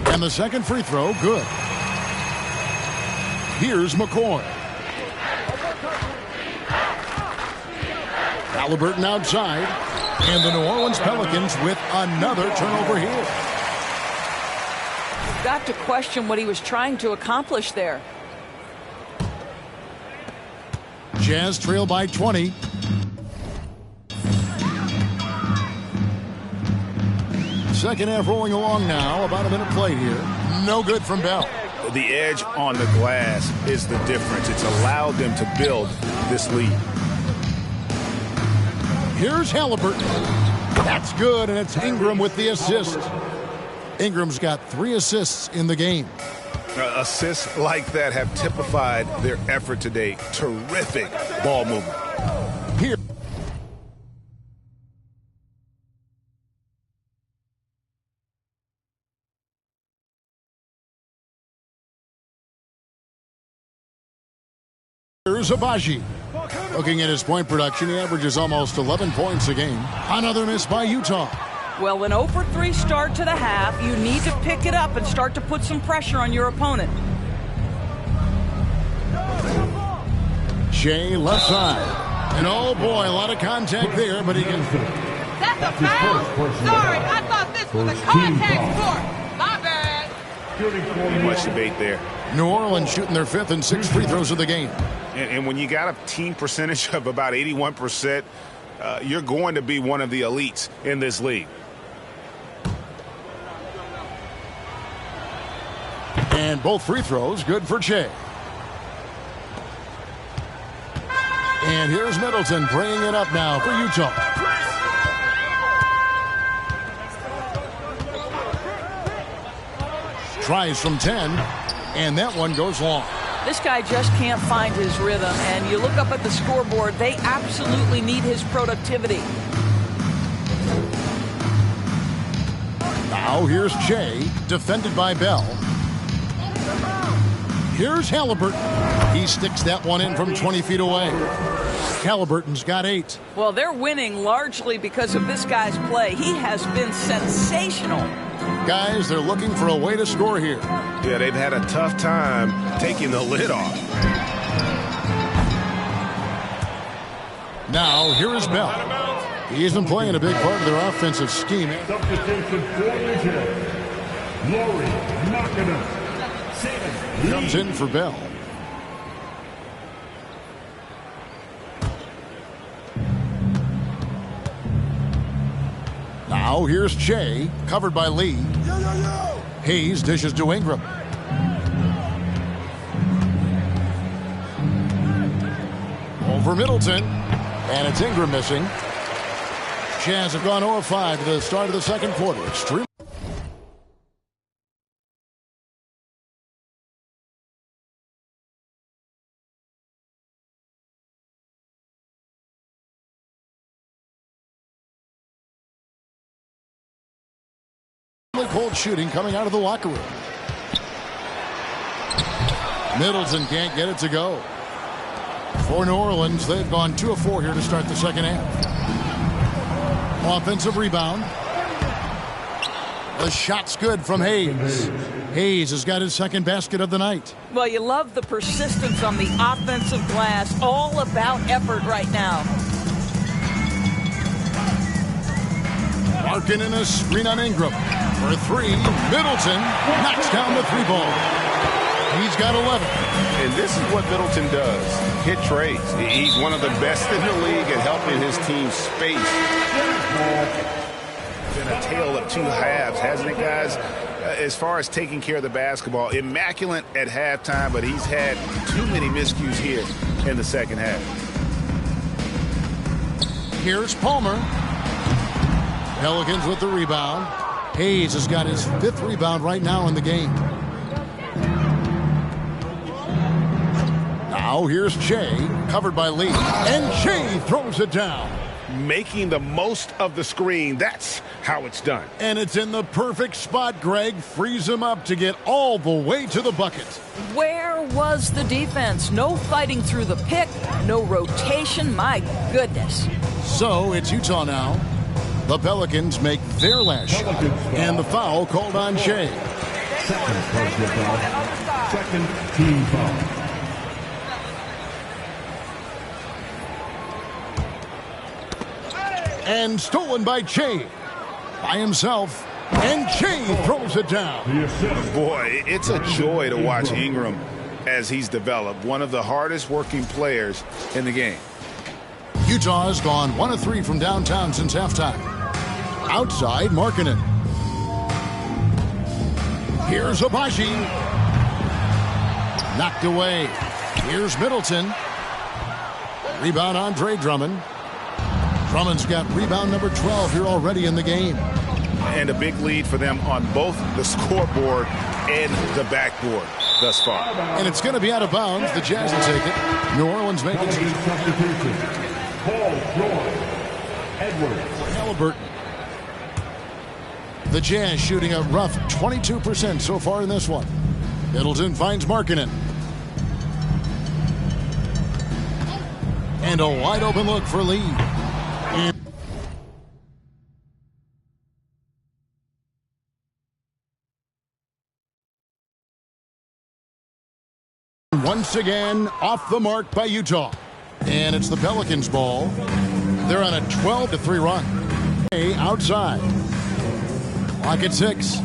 2. And the second free throw, good. Here's McCoy. Halliburton outside. And the New Orleans Pelicans with another turnover here. You've got to question what he was trying to accomplish there. Jazz trail by 20. Second half rolling along now. About a minute played here. No good from Bell. The edge on the glass is the difference. It's allowed them to build this lead. Here's Halliburton. That's good, and it's Ingram with the assist. Ingram's got 3 assists in the game. Assists like that have typified their effort today. Terrific ball movement. Here. Here's Abaji. Looking at his point production, he averages almost 11 points a game. Another miss by Utah. Well, an 0-for-3 start to the half. You need to pick it up and start to put some pressure on your opponent. Shea left side. And oh boy, a lot of contact there, but he can. That's a foul? Sorry, I thought this was a contact sport. My bad. Much debate there. New Orleans shooting their 5th and 6th free throws of the game. And when you got a team percentage of about 81%, you're going to be one of the elites in this league. And both free throws good for Shea. And here's Middleton bringing it up now for Utah. Tries from 10, and that one goes long. This guy just can't find his rhythm, and you look up at the scoreboard, they absolutely need his productivity. Now here's Shea, defended by Bell. Here's Halliburton. He sticks that one in from 20 feet away. Halliburton's got 8. Well, they're winning largely because of this guy's play. He has been sensational. Guys, they're looking for a way to score here. Yeah, they've had a tough time taking the lid off. Now, here is Bell. He's been playing a big part of their offensive scheme. Substitution for Utah. Nov19. Comes in for Bell. Now here's Shea, covered by Lee. Hayes dishes to Ingram. Over Middleton. And it's Ingram missing. Jazz have gone 0-5 to the start of the second quarter. Extreme. Cold shooting coming out of the locker room. Middleton can't get it to go. For New Orleans, they've gone 2 of 4 here to start the second half. Offensive rebound. The shot's good from Hayes. Hayes has got his second basket of the night. Well, you love the persistence on the offensive glass. All about effort right now. Larkin in a screen on Ingram. For 3, Middleton knocks down the 3 ball. He's got 11. And this is what Middleton does. Hit trades. He's one of the best in the league at helping his team space. Been a tale of 2 halves, hasn't it, guys? As far as taking care of the basketball, immaculate at halftime, but he's had too many miscues here in the second half. Here's Palmer. Pelicans with the rebound. Hayes has got his 5th rebound right now in the game. Now here's Shea, covered by Lee. And Shea throws it down. Making the most of the screen. That's how it's done. And it's in the perfect spot, Greg. Frees him up to get all the way to the bucket. Where was the defense? No fighting through the pick, no rotation. My goodness. So it's Utah now. The Pelicans make their last shot, and the foul called on Shea. Second personal foul. Second team foul. And stolen by Shea. By himself, and Shea throws it down. Boy, it's a joy to watch Ingram as he's developed. One of the hardest working players in the game. Utah has gone 1 of 3 from downtown since halftime. Outside, Markkanen. Here's Abaji. Knocked away. Here's Middleton. Rebound Andre Drummond. Drummond's got rebound number 12 here already in the game. And a big lead for them on both the scoreboard and the backboard thus far. And it's going to be out of bounds. The Jazz will take it. New Orleans making substitution. Paul George. Edwards. Halliburton. The Jazz shooting a rough 22% so far in this one. Middleton finds Markkanen. And a wide open look for Lee. And once again, off the mark by Utah. And it's the Pelicans' ball. They're on a 12-3 run. Outside. Clock at 6.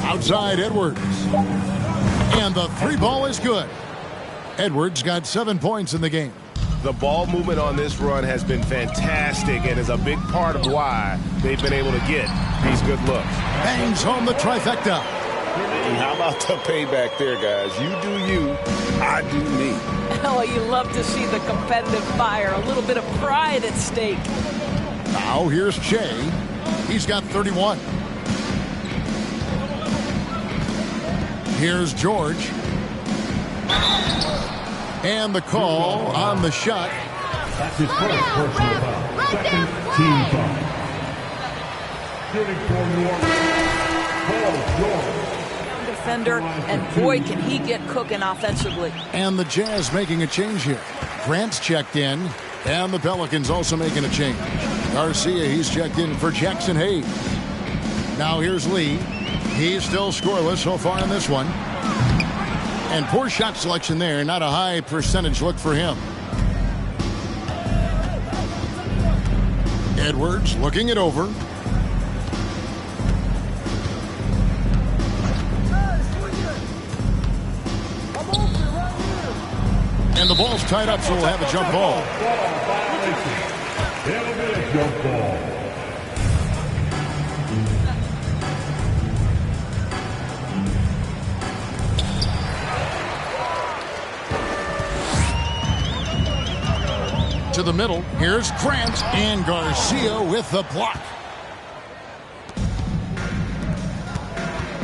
Outside Edwards. And the 3 ball is good. Edwards got 7 points in the game. The ball movement on this run has been fantastic and is a big part of why they've been able to get these good looks. Bangs home the trifecta. How about the payback there, guys? You do you, I do me. Oh, you love to see the competitive fire, a little bit of pride at stake. Now here's Shea. He's got 31. Here's George. And the call on the shot. That's his first personal foul. Second team foul. Shooting for New Orleans. Paul George. Defender, and boy, can he get cooking offensively. And the Jazz making a change here. Grant's checked in, and the Pelicans also making a change. Garcia, he's checked in for Jackson Hayes. Now here's Lee. He's still scoreless so far in this one. And poor shot selection there. Not a high percentage look for him. Edwards looking it over. And the ball's tied up, so we'll have a jump ball. It'll be a jump ball. To the middle. Here's Grant and Garcia with the block.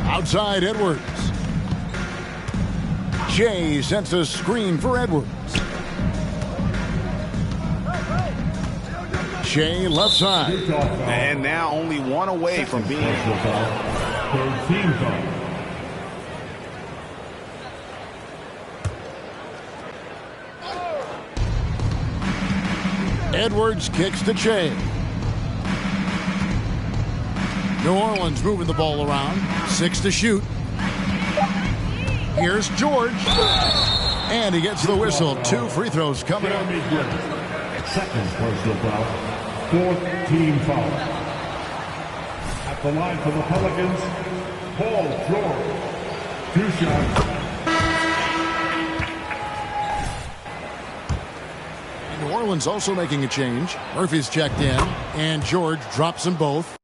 Outside Edwards. Shea sends a screen for Edwards. Shea left side. And now only one away from being. Third team foul. Edwards kicks to Shea. New Orleans moving the ball around. 6 to shoot. Here's George. And he gets the whistle. 2 free throws coming up. Second personal foul. Fourth team foul. At the line for the Pelicans, Paul George. 2 shots. New Orleans also making a change. Murphy's checked in, and George drops them both.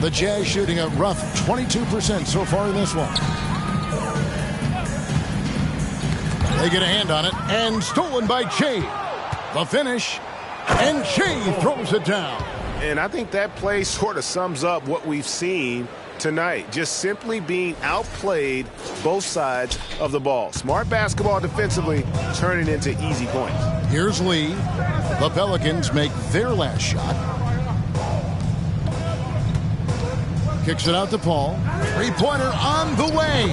The Jazz shooting a rough 22% so far in this one. They get a hand on it, and stolen by Shea. The finish, and Shea throws it down. And I think that play sort of sums up what we've seen tonight. Just simply being outplayed both sides of the ball. Smart basketball defensively, turning into easy points. Here's Lee. The Pelicans make their last shot. Kicks it out to Paul. Three-pointer on the way.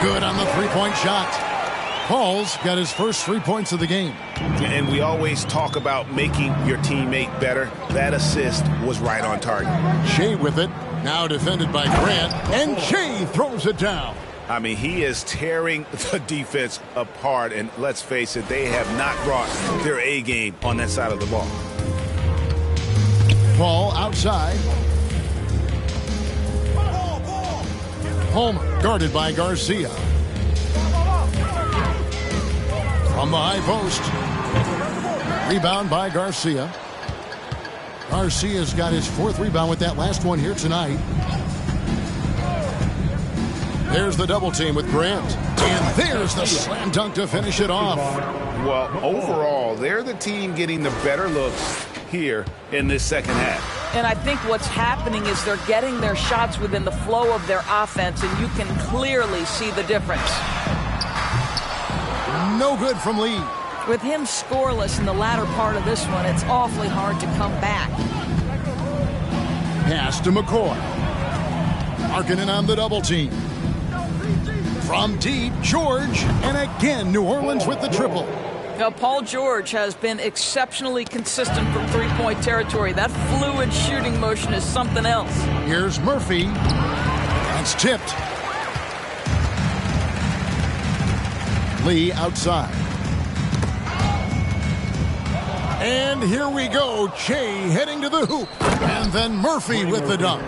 Good on the three-point shot. Paul's got his first 3 points of the game. And we always talk about making your teammate better. That assist was right on target. Shea with it. Now defended by Grant. And Shea throws it down. I mean, he is tearing the defense apart. And let's face it, they have not brought their A game on that side of the ball. Paul outside. Homer guarded by Garcia. From the high post. Rebound by Garcia. Garcia's got his 4th rebound with that last one here tonight. There's the double team with Grant. And there's the slam dunk to finish it off. Well, overall, they're the team getting the better looks here in this second half. And I think what's happening is they're getting their shots within the flow of their offense, and you can clearly see the difference. No good from Lee. With him scoreless in the latter part of this one, it's awfully hard to come back. Pass to McCoy. Markkanen on the double team. From deep, George. And again, New Orleans with the triple. Now, Paul George has been exceptionally consistent from three-point territory. That fluid shooting motion is something else. Here's Murphy. That's tipped. Lee outside. And here we go. Che heading to the hoop. And then Murphy with the dunk.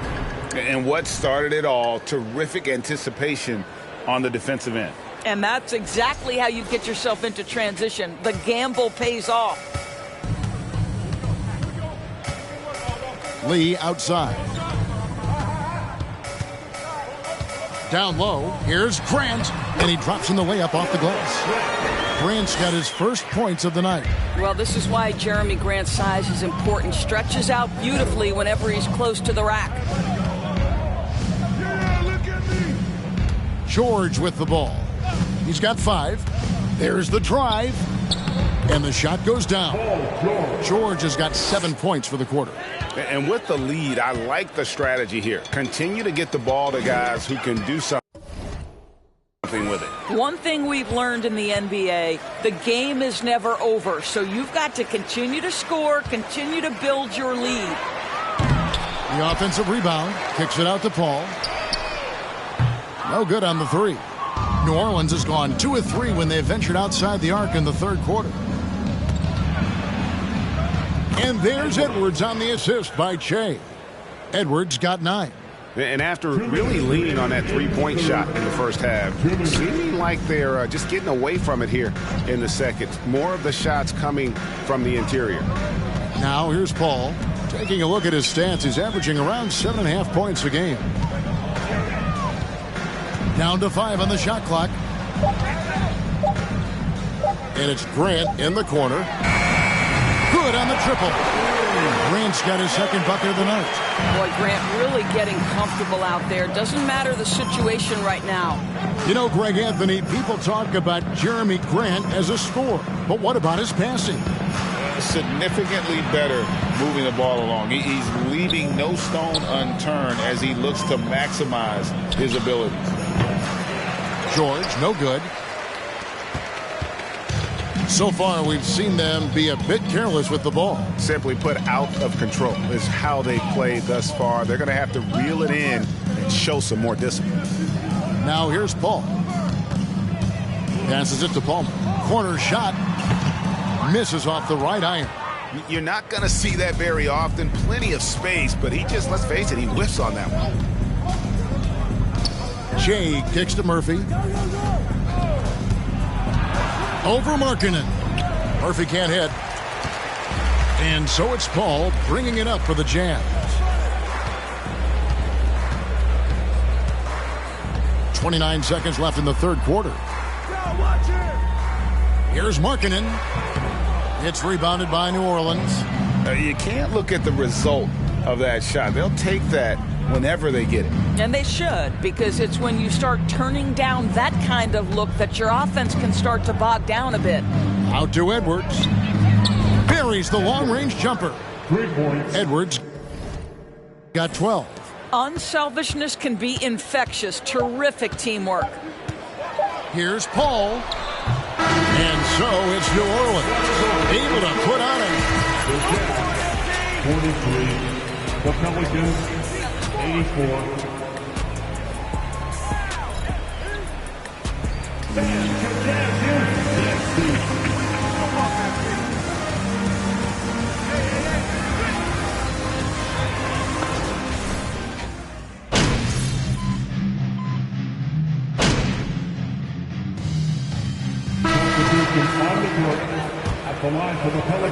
And what started it all, terrific anticipation on the defensive end. And that's exactly how you get yourself into transition. The gamble pays off. Lee outside. Down low, here's Grant, and he drops in the layup off the glass. Grant's got his first points of the night. Well, this is why Jeremy Grant's size is important. Stretches out beautifully whenever he's close to the rack. George with the ball. He's got 5. There's the drive. And the shot goes down. George has got 7 points for the quarter. And with the lead, I like the strategy here. Continue to get the ball to guys who can do something with it. One thing we've learned in the NBA, the game is never over. So you've got to continue to score, continue to build your lead. The offensive rebound. Kicks it out to Paul. No good on the 3. New Orleans has gone 2 of 3 when they ventured outside the arc in the third quarter. And there's Edwards on the assist by Che. Edwards got 9. And after really leaning on that three-point shot in the first half, seeming like they're just getting away from it here in the second. More of the shots coming from the interior. Now here's Paul. Taking a look at his stats, he's averaging around 7.5 points a game. Down to 5 on the shot clock. And it's Grant in the corner. Good on the triple. Grant's got his second bucket of the night. Boy, Grant really getting comfortable out there. Doesn't matter the situation right now. You know, Greg Anthony, people talk about Jeremy Grant as a scorer. But what about his passing? Significantly better moving the ball along. He's leaving no stone unturned as he looks to maximize his abilities. George, no good. So far, we've seen them be a bit careless with the ball. Simply put, out of control is how they played thus far. They're going to have to reel it in and show some more discipline. Now here's Paul. Passes it to Palmer. Corner shot. Misses off the right iron. You're not going to see that very often. Plenty of space, but he just, let's face it, he whiffs on that one. Che kicks to Murphy. Over Markkanen. Murphy can't hit. And so it's Paul bringing it up for the Jazz. 29 seconds left in the third quarter. Here's Markkanen. It's rebounded by New Orleans. You can't look at the result of that shot. They'll take that whenever they get it. And they should, because it's when you start turning down that kind of look that your offense can start to bog down a bit. Out to Edwards. Buries the long-range jumper. 3 points. Edwards got 12. Unselfishness can be infectious. Terrific teamwork. Here's Paul. And so it's New Orleans able to put on it. 43. The Pelicans, 84.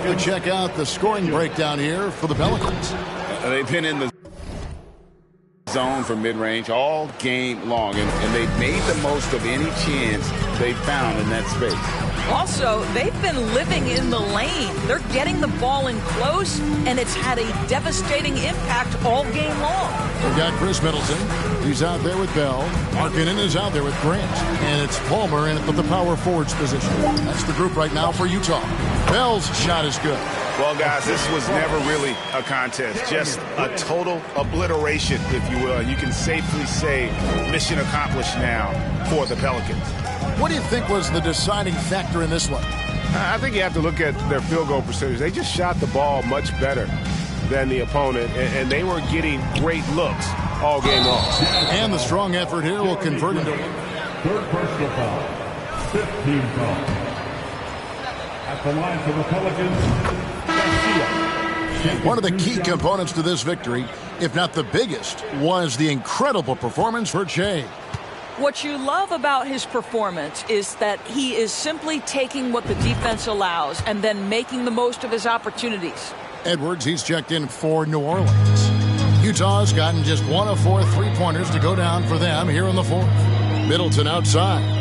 We check out the scoring breakdown here for the Pelicans. They've been in the zone for mid-range all game long, and they've made the most of any chance they found in that space. Also, they've been living in the lane. They're getting the ball in close, and it's had a devastating impact all game long. We've got Chris Middleton. He's out there with Bell. Markkanen is out there with Grant. And it's Palmer in at the power forwards position. That's the group right now for Utah. Bell's shot is good. Well, guys, this was never really a contest. Just a total obliteration, if you will. You can safely say mission accomplished now for the Pelicans. What do you think was the deciding factor in this one? I think you have to look at their field goal percentage. They just shot the ball much better than the opponent, and they were getting great looks all game long. And the strong effort here will convert into third personal foul. 15 foul. At the line for the Pelicans, Garcia. One of the key components to this victory, if not the biggest, was the incredible performance for Shea. What you love about his performance is that he is simply taking what the defense allows and then making the most of his opportunities. Edwards, he's checked in for New Orleans. Utah's gotten just 1 of 4 3-pointers to go down for them here in the fourth. Middleton outside.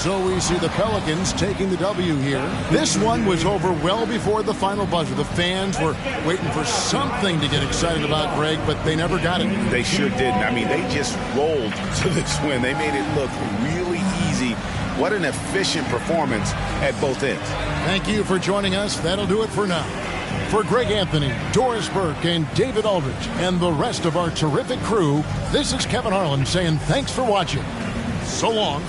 So we see the Pelicans taking the W here. This one was over well before the final buzzer. The fans were waiting for something to get excited about, Greg, but they never got it. They sure didn't. I mean, they just rolled to this win. They made it look really easy. What an efficient performance at both ends. Thank you for joining us. That'll do it for now. For Greg Anthony, Doris Burke, and David Aldridge, and the rest of our terrific crew, this is Kevin Harlan saying thanks for watching. So long.